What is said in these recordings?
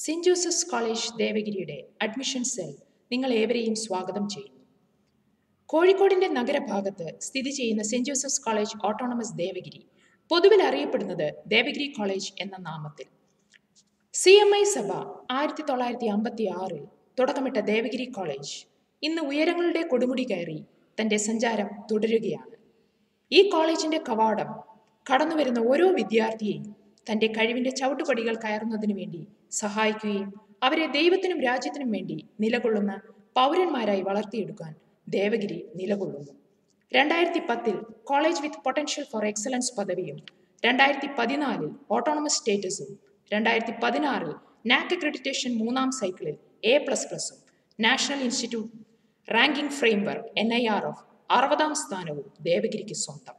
Saint Joseph's college ദേവഗിരിയുടെ admission cell നിങ്ങൾ ഏവരെയും സ്വാഗതം ചെയ്യുന്നു. കോഴിക്കോടിന്റെ നഗരഭാഗത്ത് സ്ഥിതി ചെയ്യുന്ന Saint Joseph's college autonomous Devagiri പൊതുവിൽ അറിയപ്പെടുന്നത് ദേവഗിരി കോളേജ് എന്ന നാമത്തിൽ. CMI സഭ 1956 തുടക്കമിട്ട ദേവഗിരി കോളേജ് ഇന്ന് ഉയരങ്ങളുടെ കൊടുമുടി കയറി തന്റെ സഞ്ചാരം തുടരുകയാണ്. ഈ കോളേജിന്റെ കവാടം കടന്നുവരുന്ന ഓരോ വിദ്യാർത്ഥിയെയും തന്റെ കഴിവിന്റെ ചവിട്ടുപടികൾ കയറുന്നതിനു വേണ്ടി സഹായിക്കുകയും അവരെ ദൈവത്തിനും രാജ്യത്തിനും വേണ്ടി നിലകൊള്ളുന്ന പൗരന്മാരായി വളർത്തിയെടുക്കാൻ ദേവഗിരി നിലകൊള്ളുന്നു. 2010 college with potential for excellence പദവിയും 2014 ഓട്ടോണമസ് സ്റ്റേറ്റസും 2016 നാക് അക്രഡിറ്റേഷൻ 3ാം സൈക്കിളിൽ A++ഉം national institute ranking framework NIRF 60ാം സ്ഥാനവും ദേവഗിരിക്ക് സ്വന്തം.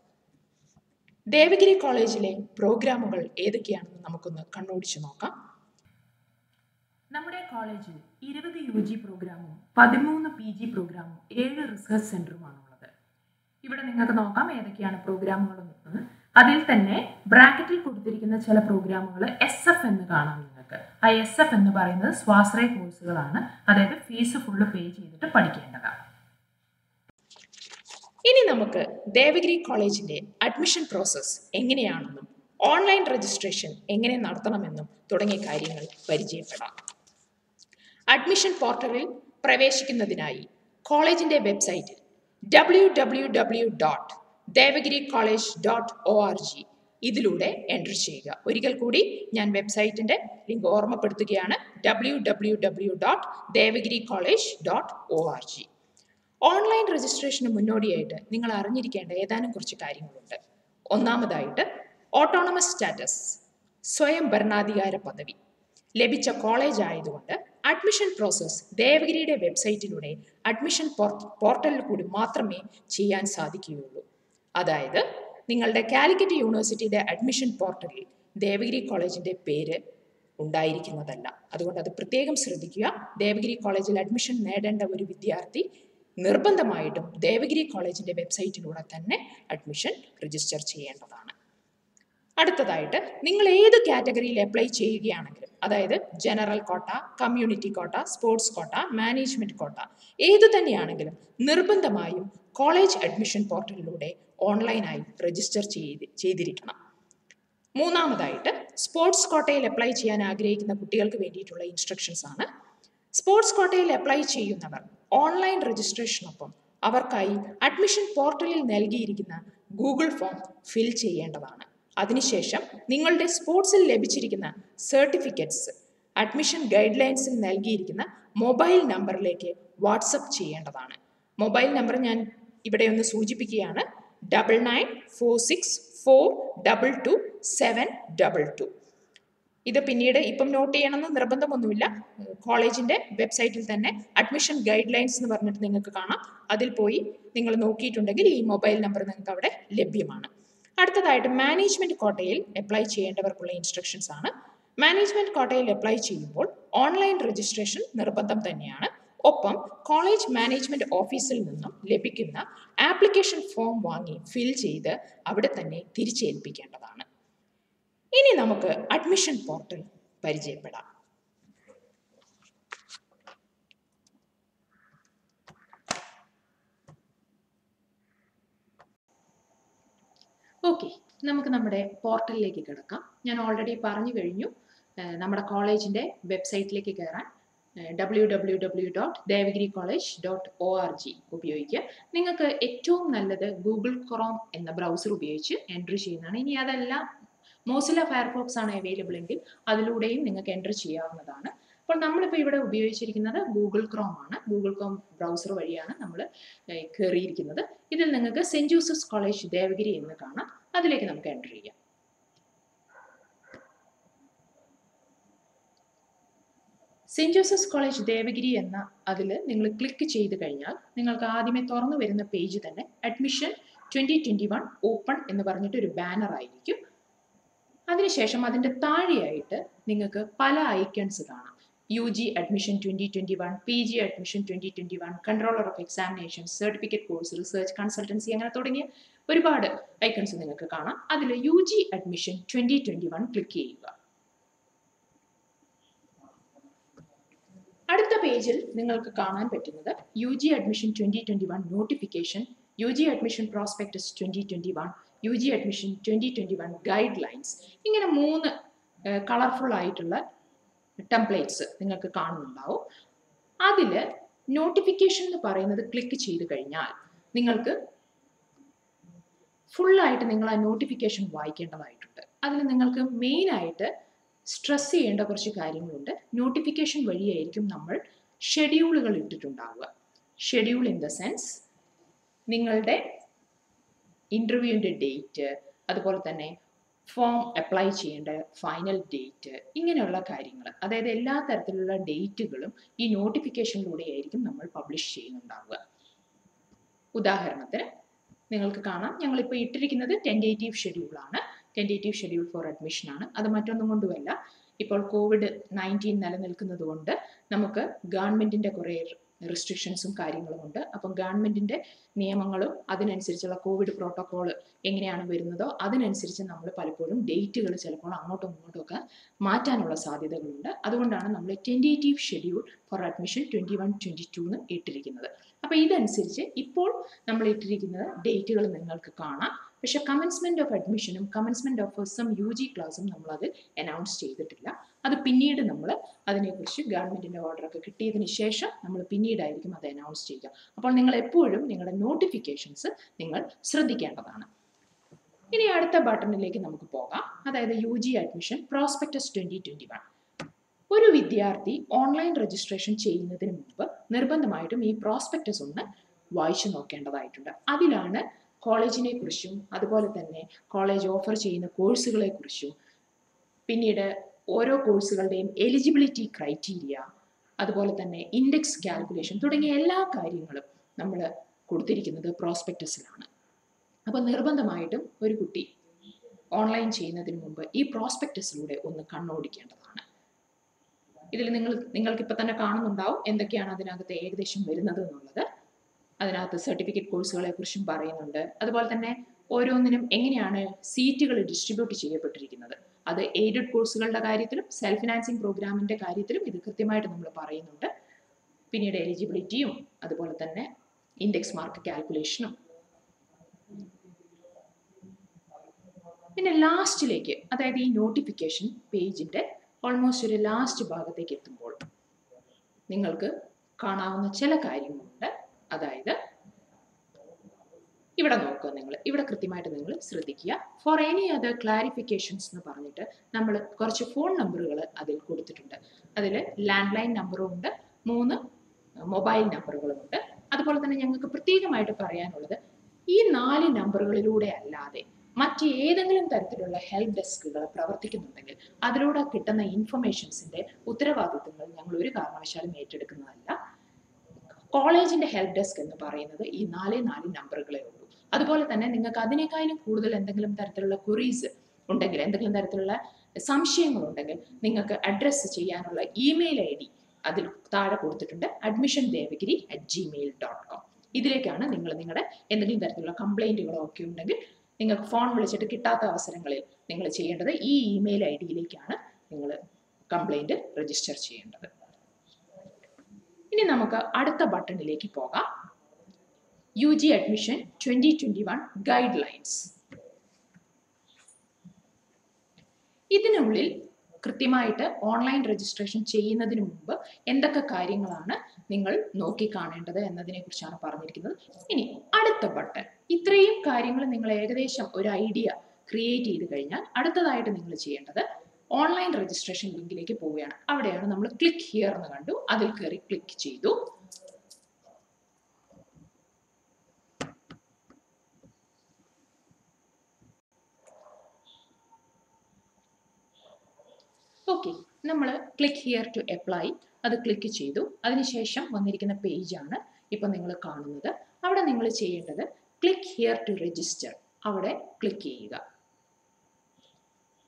ദേവഗിരി കോളേജിലെ പ്രോഗ്രാമുകൾ ഏതൊക്കെയാണെന്ന് നമുക്കൊന്ന് കണ്ണോടിച്ചു നോക്കാം. നമ്മുടെ കോളേജിൽ 20 UG പ്രോഗ്രാമും 13 PG പ്രോഗ്രാമും 7 റിസർച്ച് സെന്ററുമാണുള്ളത്. ഇവിടെ നിങ്ങൾക്ക് നോക്കാം ഏതൊക്കെയാണ് പ്രോഗ്രാമുകളെന്ന്. അതിൽ തന്നെ ബ്രാക്കറ്റിൽ കൊടുത്തിരിക്കുന്ന ചില പ്രോഗ്രാമുകൾ SF എന്ന് കാണാം നിങ്ങൾക്ക്. ആ SF എന്ന് പറയുന്നത് സ്വാശ്രയ കോഴ്സുകളാണ്, അതായത് ഫീസ് ഫുള്ള് പേ ചെയ്തിട്ട് പഠിക്കേണ്ടതാണ്. ഇനി നമുക്ക് ദേവഗിരി കോളേജിന്റെ അഡ്മിഷൻ പ്രോസസ്സ് എങ്ങനെയാണെന്നും ഓൺലൈൻ രജിസ്ട്രേഷൻ എങ്ങനെ നടത്തണമെന്നും തുടങ്ങിയ കാര്യങ്ങൾ പരിചയപ്പെടാം. അഡ്മിഷൻ പോർട്ടലിൽ പ്രവേശിക്കുന്നതിനായി കോളേജിന്റെ വെബ്സൈറ്റ് www.devagiricollege.org ഇതിലൂടെ എൻ്റർ ചെയ്യുക. ഒരിക്കൽ കൂടി ഞാൻ വെബ്സൈറ്റിന്റെ ലിങ്ക് ഓർമ്മപ്പെടുത്തുകയാണ്, www.devagiricollege.org. ഓൺലൈൻ രജിസ്ട്രേഷന് മുന്നോടിയായിട്ട് നിങ്ങൾ അറിഞ്ഞിരിക്കേണ്ട ഏതാനും കുറച്ച് കാര്യങ്ങളുണ്ട്. ഒന്നാമതായിട്ട് ഓട്ടോണമസ് സ്റ്റാറ്റസ്, സ്വയം ഭരണാധികാര പദവി ലഭിച്ച കോളേജ് ആയതുകൊണ്ട് അഡ്മിഷൻ പ്രോസസ്സ് ദേവഗിരിയുടെ വെബ്സൈറ്റിലൂടെ അഡ്മിഷൻ പോർട്ടലിൽ കൂടി മാത്രമേ ചെയ്യാൻ സാധിക്കുകയുള്ളൂ. അതായത് നിങ്ങളുടെ കാലിക്കറ്റ് യൂണിവേഴ്സിറ്റിയുടെ അഡ്മിഷൻ പോർട്ടലിൽ ദേവഗിരി കോളേജിന്റെ പേര് ഉണ്ടായിരിക്കുന്നതല്ല. അതുകൊണ്ട് അത് പ്രത്യേകം ശ്രദ്ധിക്കുക. ദേവഗിരി കോളേജിൽ അഡ്മിഷൻ നേടേണ്ട ഒരു വിദ്യാർത്ഥി നിർബന്ധമായിട്ടും ദേവഗിരി കോളേജിന്റെ വെബ്സൈറ്റിലൂടെ തന്നെ അഡ്മിഷൻ രജിസ്റ്റർ ചെയ്യേണ്ടതാണ്. അടുത്തതായിട്ട് നിങ്ങൾ ഏത് കാറ്റഗറിയിൽ അപ്ലൈ ചെയ്യുകയാണെങ്കിലും, അതായത് ജനറൽ കോട്ട, community quota, sports quota, management കോട്ട ഏതു തന്നെയാണെങ്കിലും നിർബന്ധമായും കോളേജ് അഡ്മിഷൻ പോർട്ടലിലൂടെ ഓൺലൈനായി രജിസ്റ്റർ ചെയ്തിരിക്കണം. മൂന്നാമതായിട്ട് സ്പോർട്സ് കോട്ടയിൽ അപ്ലൈ ചെയ്യാൻ ആഗ്രഹിക്കുന്ന കുട്ടികൾക്ക് വേണ്ടിയിട്ടുള്ള ഇൻസ്ട്രക്ഷൻസ് ആണ്. സ്പോർട്സ് കോട്ടയിൽ അപ്ലൈ ചെയ്യുന്നവർ ഓൺലൈൻ രജിസ്ട്രേഷനൊപ്പം അവർക്കായി അഡ്മിഷൻ പോർട്ടലിൽ നൽകിയിരിക്കുന്ന ഗൂഗിൾ ഫോം ഫിൽ ചെയ്യേണ്ടതാണ്. അതിനുശേഷം നിങ്ങളുടെ സ്പോർട്സിൽ ലഭിച്ചിരിക്കുന്ന സർട്ടിഫിക്കറ്റ്സ് അഡ്മിഷൻ ഗൈഡ് ലൈൻസിൽ നൽകിയിരിക്കുന്ന മൊബൈൽ നമ്പറിലേക്ക് വാട്സപ്പ് ചെയ്യേണ്ടതാണ്. മൊബൈൽ നമ്പർ ഞാൻ ഇവിടെ ഒന്ന് സൂചിപ്പിക്കുകയാണ്, 9946422722. ഇത് പിന്നീട് ഇപ്പം നോട്ട് ചെയ്യണമെന്ന് നിർബന്ധമൊന്നുമില്ല. കോളേജിന്റെ വെബ്സൈറ്റിൽ തന്നെ അഡ്മിഷൻ ഗൈഡ് ലൈൻസ് എന്ന് പറഞ്ഞിട്ട് നിങ്ങൾക്ക് കാണാം. അതിൽ പോയി നിങ്ങൾ നോക്കിയിട്ടുണ്ടെങ്കിൽ ഈ മൊബൈൽ നമ്പർ നിങ്ങൾക്ക് അവിടെ ലഭ്യമാണ്. അടുത്തതായിട്ട് മാനേജ്മെന്റ് കോട്ടയിൽ അപ്ലൈ ചെയ്യേണ്ടവർക്കുള്ള ഇൻസ്ട്രക്ഷൻസ് ആണ്. മാനേജ്മെന്റ് കോട്ടയിൽ അപ്ലൈ ചെയ്യുമ്പോൾ ഓൺലൈൻ രജിസ്ട്രേഷൻ നിർബന്ധം തന്നെയാണ്. ഒപ്പം കോളേജ് മാനേജ്മെന്റ് ഓഫീസിൽ നിന്നും ലഭിക്കുന്ന ആപ്ലിക്കേഷൻ ഫോം വാങ്ങി ഫിൽ ചെയ്ത് അവിടെ തന്നെ തിരിച്ചേൽപ്പിക്കേണ്ടതാണ്. ഇനി നമുക്ക് അഡ്മിഷൻ പോർട്ടൽ പരിചയപ്പെടാം. ഓക്കെ, നമുക്ക് നമ്മുടെ പോർട്ടലിലേക്ക് കിടക്കാം. ഞാൻ ഓൾറെഡി പറഞ്ഞു കഴിഞ്ഞു. നമ്മുടെ കോളേജിന്റെ വെബ്സൈറ്റിലേക്ക് കയറാൻ www.devagiricollege.org ഉപയോഗിക്കുക. നിങ്ങൾക്ക് ഏറ്റവും നല്ലത് ഗൂഗിൾ ക്രോം എന്ന ബ്രൗസർ ഉപയോഗിച്ച് എൻ്റർ ചെയ്യുന്നതാണ്. ഇനി അതല്ല മോസില്ല ഫയർഫോക്സ് ആണ് അവൈലബിൾ എങ്കിൽ അതിലൂടെയും നിങ്ങൾക്ക് എൻ്റർ ചെയ്യാവുന്നതാണ്. അപ്പോൾ നമ്മളിപ്പോൾ ഇവിടെ ഉപയോഗിച്ചിരിക്കുന്നത് ഗൂഗിൾ ക്രോം ആണ്. ഗൂഗിൾ ക്രോം ബ്രൗസർ വഴിയാണ് നമ്മൾ കയറിയിരിക്കുന്നത്. ഇതിൽ നിങ്ങൾക്ക് സെന്റ് ജോസഫ്സ് കോളേജ് ദേവഗിരി എന്ന് കാണാം. അതിലേക്ക് നമുക്ക് എൻ്റർ ചെയ്യാം. സെന്റ് ജോസഫ്സ് കോളേജ് ദേവഗിരി എന്ന അതിൽ നിങ്ങൾ ക്ലിക്ക് ചെയ്ത് കഴിഞ്ഞാൽ നിങ്ങൾക്ക് ആദ്യമേ തുറന്നു വരുന്ന പേജ് തന്നെ അഡ്മിഷൻ 2021 ഓപ്പൺ എന്ന് പറഞ്ഞിട്ട് ഒരു ബാനർ ആയിരിക്കും. അതിനുശേഷം അതിൻ്റെ താഴെയായിട്ട് നിങ്ങൾക്ക് പല ഐക്കൺസ് കാണാം. UG admission 2021, PG admission 2021, controller of examination, certificate course, research consultancy, അങ്ങനെ തുടങ്ങിയ ഒരുപാട് ഐക്കൺസ് നിങ്ങൾക്ക് കാണാം. അതിൽ UG അഡ്മിഷൻ 2021 ക്ലിക്ക് ചെയ്യുക. അടുത്ത പേജിൽ നിങ്ങൾക്ക് കാണാൻ പറ്റുന്നത് UG admission 2021 notification, UG admission prospectus 2021, UG admission 2021 guide lines, ഇങ്ങനെ 3 കളർഫുൾ ആയിട്ടുള്ള ടെംപ്ലേറ്റ്സ് നിങ്ങൾക്ക് കാണുന്നുണ്ടാവും. അതിൽ നോട്ടിഫിക്കേഷൻ എന്ന് പറയുന്നത് ക്ലിക്ക് ചെയ്ത് കഴിഞ്ഞാൽ നിങ്ങൾക്ക് ഫുള്ളായിട്ട് നിങ്ങൾ ആ നോട്ടിഫിക്കേഷൻ വായിക്കേണ്ടതായിട്ടുണ്ട്. അതിൽ നിങ്ങൾക്ക് മെയിനായിട്ട് സ്ട്രെസ് ചെയ്യേണ്ട കുറച്ച് കാര്യങ്ങളുണ്ട്. നോട്ടിഫിക്കേഷൻ വഴിയായിരിക്കും നമ്മൾ ഷെഡ്യൂളുകൾ ഇട്ടിട്ടുണ്ടാവുക. ഷെഡ്യൂൾ ഇൻ ദ സെൻസ് നിങ്ങളുടെ ഇൻ്റർവ്യൂവിൻ്റെ ഡേറ്റ്, അതുപോലെ തന്നെ ഫോം അപ്ലൈ ചെയ്യേണ്ട ഫൈനൽ ഡേറ്റ്, ഇങ്ങനെയുള്ള കാര്യങ്ങൾ, അതായത് എല്ലാ തരത്തിലുള്ള ഡേറ്റുകളും ഈ നോട്ടിഫിക്കേഷനിലൂടെ ആയിരിക്കും നമ്മൾ പബ്ലിഷ് ചെയ്യുന്നുണ്ടാവുക. ഉദാഹരണത്തിന് നിങ്ങൾക്ക് കാണാം, ഞങ്ങളിപ്പോൾ ഇട്ടിരിക്കുന്നത് ടെൻറ്റേറ്റീവ് ഷെഡ്യൂളാണ്. ടെൻറ്റേറ്റീവ് ഷെഡ്യൂൾ ഫോർ അഡ്മിഷൻ ആണ്. അത് മറ്റൊന്നും കൊണ്ടുമല്ല, ഇപ്പോൾ COVID-19 നിലനിൽക്കുന്നത് കൊണ്ട് നമുക്ക് ഗവൺമെൻറ്റിൻ്റെ കുറേ റെസ്ട്രിക്ഷൻസും കാര്യങ്ങളും ഉണ്ട്. അപ്പം ഗവൺമെൻറ്റിൻ്റെ നിയമങ്ങളും അതിനനുസരിച്ചുള്ള കോവിഡ് പ്രോട്ടോക്കോൾ എങ്ങനെയാണ് വരുന്നതോ അതിനനുസരിച്ച് നമ്മൾ പലപ്പോഴും ഡേറ്റുകൾ ചിലപ്പോൾ അങ്ങോട്ടും ഇങ്ങോട്ടും ഒക്കെ മാറ്റാനുള്ള സാധ്യതകളുണ്ട്. അതുകൊണ്ടാണ് നമ്മൾ ടെൻറ്റേറ്റീവ് ഷെഡ്യൂൾ ഫോർ അഡ്മിഷൻ 21-22 എന്ന് ഇട്ടിരിക്കുന്നത്. അപ്പോൾ ഇതനുസരിച്ച് ഇപ്പോൾ നമ്മൾ ഇട്ടിരിക്കുന്ന ഡേറ്റുകൾ നിങ്ങൾക്ക് കാണാം. പക്ഷേ കമൻസ്മെൻറ്റ് ഓഫ് അഡ്മിഷനും കമൻസ്മെൻറ്റ് ഓഫ് സം UG ക്ലാസ്സും നമ്മളത് അനൗൺസ് ചെയ്തിട്ടില്ല. അത് പിന്നീട് നമ്മൾ അതിനെക്കുറിച്ച് ഗവൺമെൻറ്റിൻ്റെ ഓർഡറൊക്കെ കിട്ടിയതിന് ശേഷം നമ്മൾ പിന്നീടായിരിക്കും അത് അനൗൺസ് ചെയ്യുക. അപ്പോൾ നിങ്ങൾ എപ്പോഴും നിങ്ങളുടെ നോട്ടിഫിക്കേഷൻസ് നിങ്ങൾ ശ്രദ്ധിക്കേണ്ടതാണ്. ഇനി അടുത്ത ബട്ടണിലേക്ക് നമുക്ക് പോകാം, അതായത് UG അഡ്മിഷൻ പ്രോസ്പെക്ടസ് 2021. ഒരു വിദ്യാർത്ഥി ഓൺലൈൻ രജിസ്ട്രേഷൻ ചെയ്യുന്നതിന് മുമ്പ് നിർബന്ധമായിട്ടും ഈ പ്രോസ്പെക്ടസ് ഒന്ന് വായിച്ചു നോക്കേണ്ടതായിട്ടുണ്ട്. അതിലാണ് കോളേജിനെ കുറിച്ചും അതുപോലെ തന്നെ കോളേജ് ഓഫർ ചെയ്യുന്ന കോഴ്സുകളെ കുറിച്ചും പിന്നീട് ഓരോ കോഴ്സുകളുടെയും എലിജിബിലിറ്റി ക്രൈറ്റീരിയ, അതുപോലെ തന്നെ ഇൻഡെക്സ് കാൽക്കുലേഷൻ തുടങ്ങിയ എല്ലാ കാര്യങ്ങളും നമ്മൾ കൊടുത്തിരിക്കുന്നത് പ്രോസ്പെക്ടസിലാണ്. അപ്പോൾ നിർബന്ധമായിട്ടും ഒരു കുട്ടി ഓൺലൈൻ ചെയ്യുന്നതിന് മുമ്പ് ഈ പ്രോസ്പെക്ടസിലൂടെ ഒന്ന് കണ്ണോടിക്കേണ്ടതാണ്. ഇതിൽ നിങ്ങൾക്കിപ്പോൾ തന്നെ കാണുന്നുണ്ടാവും എന്തൊക്കെയാണ് അതിനകത്ത് ഏകദേശം വരുന്നത് എന്നുള്ളത്. അതിനകത്ത് സർട്ടിഫിക്കറ്റ് കോഴ്സുകളെ കുറിച്ചും പറയുന്നുണ്ട്. അതുപോലെ തന്നെ ഓരോന്നിനും എങ്ങനെയാണ് സീറ്റുകൾ ഡിസ്ട്രിബ്യൂട്ട് ചെയ്യപ്പെട്ടിരിക്കുന്നത്, അത് എയ്ഡഡ് കോഴ്സുകളുടെ കാര്യത്തിലും സെൽഫ് ഫിനാൻസിങ് പ്രോഗ്രാമിൻ്റെ കാര്യത്തിലും ഇത് കൃത്യമായിട്ട് നമ്മൾ പറയുന്നുണ്ട്. പിന്നീട് എലിജിബിലിറ്റിയും അതുപോലെ തന്നെ ഇൻഡെക്സ് മാർക്ക് കാൽക്കുലേഷനും. പിന്നെ ലാസ്റ്റിലേക്ക്, അതായത് ഈ നോട്ടിഫിക്കേഷൻ പേജിൻ്റെ ഓൾമോസ്റ്റ് ഒരു ലാസ്റ്റ് ഭാഗത്തേക്ക് എത്തുമ്പോൾ നിങ്ങൾക്ക് കാണാവുന്ന ചില കാര്യങ്ങളുണ്ട്. അതായത് ഇവിടെ നോക്കുക, ഇവിടെ കൃത്യമായിട്ട് നിങ്ങൾ ശ്രദ്ധിക്കുക. ഫോർ എനി അതർ ക്ലാരിഫിക്കേഷൻസ് എന്ന് പറഞ്ഞിട്ട് നമ്മൾ കുറച്ച് ഫോൺ നമ്പറുകൾ അതിൽ കൊടുത്തിട്ടുണ്ട്. അതിൽ ലാൻഡ് ലൈൻ നമ്പറും ഉണ്ട്, 3 മൊബൈൽ നമ്പറുകളും ഉണ്ട്. അതുപോലെ തന്നെ ഞങ്ങൾക്ക് പ്രത്യേകമായിട്ട് പറയാനുള്ളത്, ഈ 4 നമ്പറുകളിലൂടെ അല്ലാതെ മറ്റ് ഏതെങ്കിലും തരത്തിലുള്ള ഹെൽപ്പ് ഡെസ്കുകൾ പ്രവർത്തിക്കുന്നുണ്ടെങ്കിൽ അതിലൂടെ കിട്ടുന്ന ഇൻഫർമേഷൻസിൻ്റെ ഉത്തരവാദിത്തങ്ങൾ ഞങ്ങൾ ഒരു കാരണവശാലും ഏറ്റെടുക്കുന്നതല്ല. കോളേജിൻ്റെ ഹെൽപ്പ് ഡെസ്ക് എന്ന് പറയുന്നത് ഈ 4 നമ്പറുകളേ ഉള്ളൂ. അതുപോലെ തന്നെ നിങ്ങൾക്ക് അതിനേക്കാളും കൂടുതൽ എന്തെങ്കിലും തരത്തിലുള്ള ക്വറീസ് ഉണ്ടെങ്കിൽ, എന്തെങ്കിലും തരത്തിലുള്ള സംശയങ്ങളുണ്ടെങ്കിൽ നിങ്ങൾക്ക് അഡ്രസ്സ് ചെയ്യാനുള്ള ഇമെയിൽ ID അതിൽ താഴെ കൊടുത്തിട്ടുണ്ട്, admissiondevagiry@gmail.com. ഇതിലേക്കാണ് നിങ്ങൾ നിങ്ങളുടെ എന്തെങ്കിലും തരത്തിലുള്ള കംപ്ലൈൻറ്റുകളോ ഒക്കെ ഉണ്ടെങ്കിൽ നിങ്ങൾക്ക് ഫോൺ വിളിച്ചിട്ട് കിട്ടാത്ത അവസരങ്ങളിൽ നിങ്ങൾ ചെയ്യേണ്ടത് ഈ ഇമെയിൽ IDയിലേക്കാണ് നിങ്ങൾ കംപ്ലൈൻറ്റ് രജിസ്റ്റർ ചെയ്യേണ്ടത്. ഇനി നമുക്ക് അടുത്ത ബട്ടണിലേക്ക് പോകാം, UG അഡ്മിഷൻ 2021 ഗൈഡ് ലൈൻസ്. ഇതിനുള്ളിൽ കൃത്യമായിട്ട് ഓൺലൈൻ രജിസ്ട്രേഷൻ ചെയ്യുന്നതിന് മുമ്പ് എന്തൊക്കെ കാര്യങ്ങളാണ് നിങ്ങൾ നോക്കിക്കാണേണ്ടത് എന്നതിനെ കുറിച്ചാണ് പറഞ്ഞിരിക്കുന്നത്. ഇനി അടുത്ത ബട്ടൺ, ഇത്രയും കാര്യങ്ങൾ നിങ്ങൾ ഏകദേശം ഒരു ഐഡിയ ക്രിയേറ്റ് ചെയ്ത് കഴിഞ്ഞാൽ അടുത്തതായിട്ട് നിങ്ങൾ ചെയ്യേണ്ടത് ഓൺലൈൻ രജിസ്ട്രേഷൻ ലിങ്കിലേക്ക് പോവുകയാണ്. അവിടെയാണ് നമ്മൾ ക്ലിക്ക് ഹിയർ എന്ന് കണ്ടു, അതിൽ കയറി ക്ലിക്ക് ചെയ്തു. ഓക്കെ, നമ്മൾ ക്ലിക്ക് ഹിയർ ടു അപ്ലൈ അത് ക്ലിക്ക് ചെയ്തു. അതിനുശേഷം വന്നിരിക്കുന്ന പേജാണ് ഇപ്പം നിങ്ങൾ കാണുന്നത്. അവിടെ നിങ്ങൾ ചെയ്യേണ്ടത് ക്ലിക്ക് ഹിയർ ടു രജിസ്റ്റർ, അവിടെ ക്ലിക്ക് ചെയ്യുക.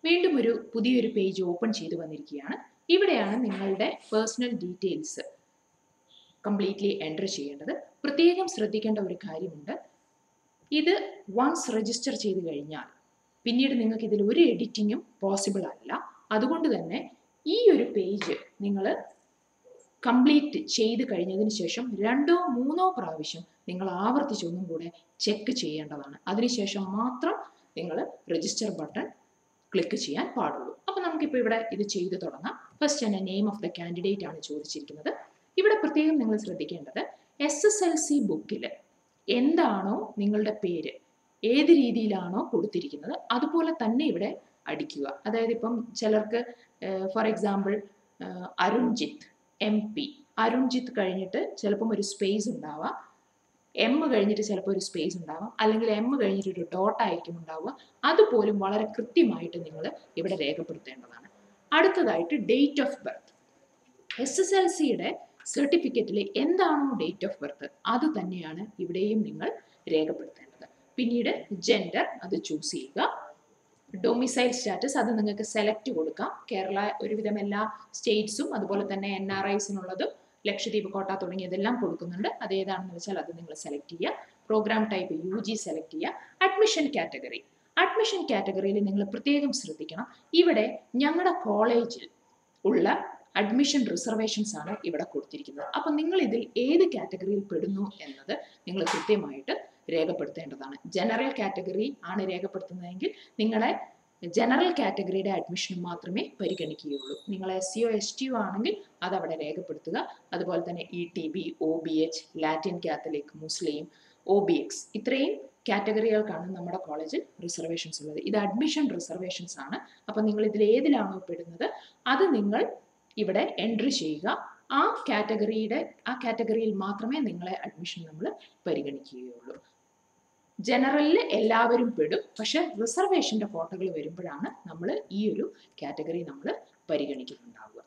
വീണ്ടും പുതിയൊരു പേജ് ഓപ്പൺ ചെയ്ത് വന്നിരിക്കുകയാണ്. ഇവിടെയാണ് നിങ്ങളുടെ പേഴ്സണൽ ഡീറ്റെയിൽസ് കംപ്ലീറ്റ്ലി എൻ്റർ ചെയ്യേണ്ടത്. പ്രത്യേകം ശ്രദ്ധിക്കേണ്ട ഒരു കാര്യമുണ്ട്, ഇത് വൺസ് രജിസ്റ്റർ ചെയ്ത് കഴിഞ്ഞാൽ പിന്നീട് നിങ്ങൾക്ക് ഇതിൽ ഒരു എഡിറ്റിങ്ങും പോസിബിൾ അല്ല. അതുകൊണ്ട് തന്നെ ഈ ഒരു പേജ് നിങ്ങൾ കംപ്ലീറ്റ് ചെയ്ത് കഴിഞ്ഞതിന് ശേഷം 2 or 3 പ്രാവശ്യം നിങ്ങൾ ആവർത്തിച്ചൊന്നും കൂടെ ചെക്ക് ചെയ്യേണ്ടതാണ്. അതിനുശേഷം മാത്രം നിങ്ങൾ രജിസ്റ്റർ ബട്ടൺ ക്ലിക്ക് ചെയ്യാൻ പാടുള്ളൂ. അപ്പോൾ നമുക്കിപ്പോൾ ഇവിടെ ഇത് ചെയ്തു തുടങ്ങാം. ഫസ്റ്റ് തന്നെ നെയിം ഓഫ് ദ കാൻഡിഡേറ്റ് ആണ് ചോദിച്ചിരിക്കുന്നത്. ഇവിടെ പ്രത്യേകം നിങ്ങൾ ശ്രദ്ധിക്കേണ്ടത് SSLC ബുക്കിൽ എന്താണോ നിങ്ങളുടെ പേര് ഏത് രീതിയിലാണോ കൊടുത്തിരിക്കുന്നത് അതുപോലെ തന്നെ ഇവിടെ അടിക്കുക. അതായത് ഇപ്പം ചിലർക്ക് for example Arunjith MP, Arunjith കഴിഞ്ഞിട്ട് ചിലപ്പം ഒരു സ്പേസ് ഉണ്ടാവാം, M കഴിഞ്ഞിട്ട് ചിലപ്പോൾ ഒരു സ്പേസ് ഉണ്ടാവാം, അല്ലെങ്കിൽ M കഴിഞ്ഞിട്ട് ഒരു ഡോട്ട് ആയിരിക്കും ഉണ്ടാവുക. അതുപോലും വളരെ കൃത്യമായിട്ട് നിങ്ങൾ ഇവിടെ രേഖപ്പെടുത്തേണ്ടതാണ്. അടുത്തതായിട്ട് ഡേറ്റ് ഓഫ് ബർത്ത്. SSLCയുടെ സർട്ടിഫിക്കറ്റിൽ എന്താണോ ഡേറ്റ് ഓഫ് ബർത്ത് അത് തന്നെയാണ് ഇവിടെയും നിങ്ങൾ രേഖപ്പെടുത്തേണ്ടത്. പിന്നീട് ജെൻഡർ അത് ചൂസ് ചെയ്യുക. ഡൊമിസൈൽ സ്റ്റാറ്റസ് അത് നിങ്ങൾക്ക് സെലക്ട് കൊടുക്കാം. കേരള ഒരുവിധം എല്ലാ സ്റ്റേറ്റ്സും അതുപോലെ തന്നെ NRIസിനുള്ളതും ലക്ഷദ്വീപ് കോട്ട തുടങ്ങിയതെല്ലാം കൊടുക്കുന്നുണ്ട്. അത് ഏതാണെന്ന് വെച്ചാൽ അത് നിങ്ങൾ സെലക്ട് ചെയ്യുക. പ്രോഗ്രാം ടൈപ്പ് UG സെലക്ട് ചെയ്യുക. Admission category. അഡ്മിഷൻ കാറ്റഗറിയിൽ നിങ്ങൾ പ്രത്യേകം ശ്രദ്ധിക്കണം. ഇവിടെ ഞങ്ങളുടെ കോളേജിൽ ഉള്ള അഡ്മിഷൻ റിസർവേഷൻസ് ആണ് ഇവിടെ കൊടുത്തിരിക്കുന്നത്. അപ്പം നിങ്ങൾ ഇതിൽ ഏത് കാറ്റഗറിയിൽ പെടുന്നു എന്നത് നിങ്ങൾ കൃത്യമായിട്ട് രേഖപ്പെടുത്തേണ്ടതാണ്. ജനറൽ കാറ്റഗറി ആണ് രേഖപ്പെടുത്തുന്നതെങ്കിൽ നിങ്ങളെ ജനറൽ കാറ്റഗറിയുടെ അഡ്മിഷൻ മാത്രമേ പരിഗണിക്കുകയുള്ളൂ. നിങ്ങൾ SCO STO ആണെങ്കിൽ അതവിടെ രേഖപ്പെടുത്തുക. അതുപോലെ തന്നെ ETB, OBH, ലാറ്റിൻ കാത്തലിക്, മുസ്ലിം, OBX ഇത്രയും കാറ്റഗറികൾക്കാണ് നമ്മുടെ കോളേജിൽ റിസർവേഷൻസ് ഉള്ളത്. ഇത് അഡ്മിഷൻ റിസർവേഷൻസ് ആണ്. അപ്പം നിങ്ങൾ ഇതിൽ ഏതിലാണോ പെടുന്നത് അത് നിങ്ങൾ ഇവിടെ എൻട്രി ചെയ്യുക. ആ കാറ്റഗറിയിൽ മാത്രമേ നിങ്ങളെ അഡ്മിഷൻ നമ്മൾ പരിഗണിക്കുകയുള്ളൂ. ജനറലിൽ എല്ലാവരും പെടും, പക്ഷെ റിസർവേഷൻ്റെ കോട്ടകൾ വരുമ്പോഴാണ് നമ്മൾ ഈ ഒരു കാറ്റഗറി നമ്മൾ പരിഗണിക്കുന്നുണ്ടാവുക.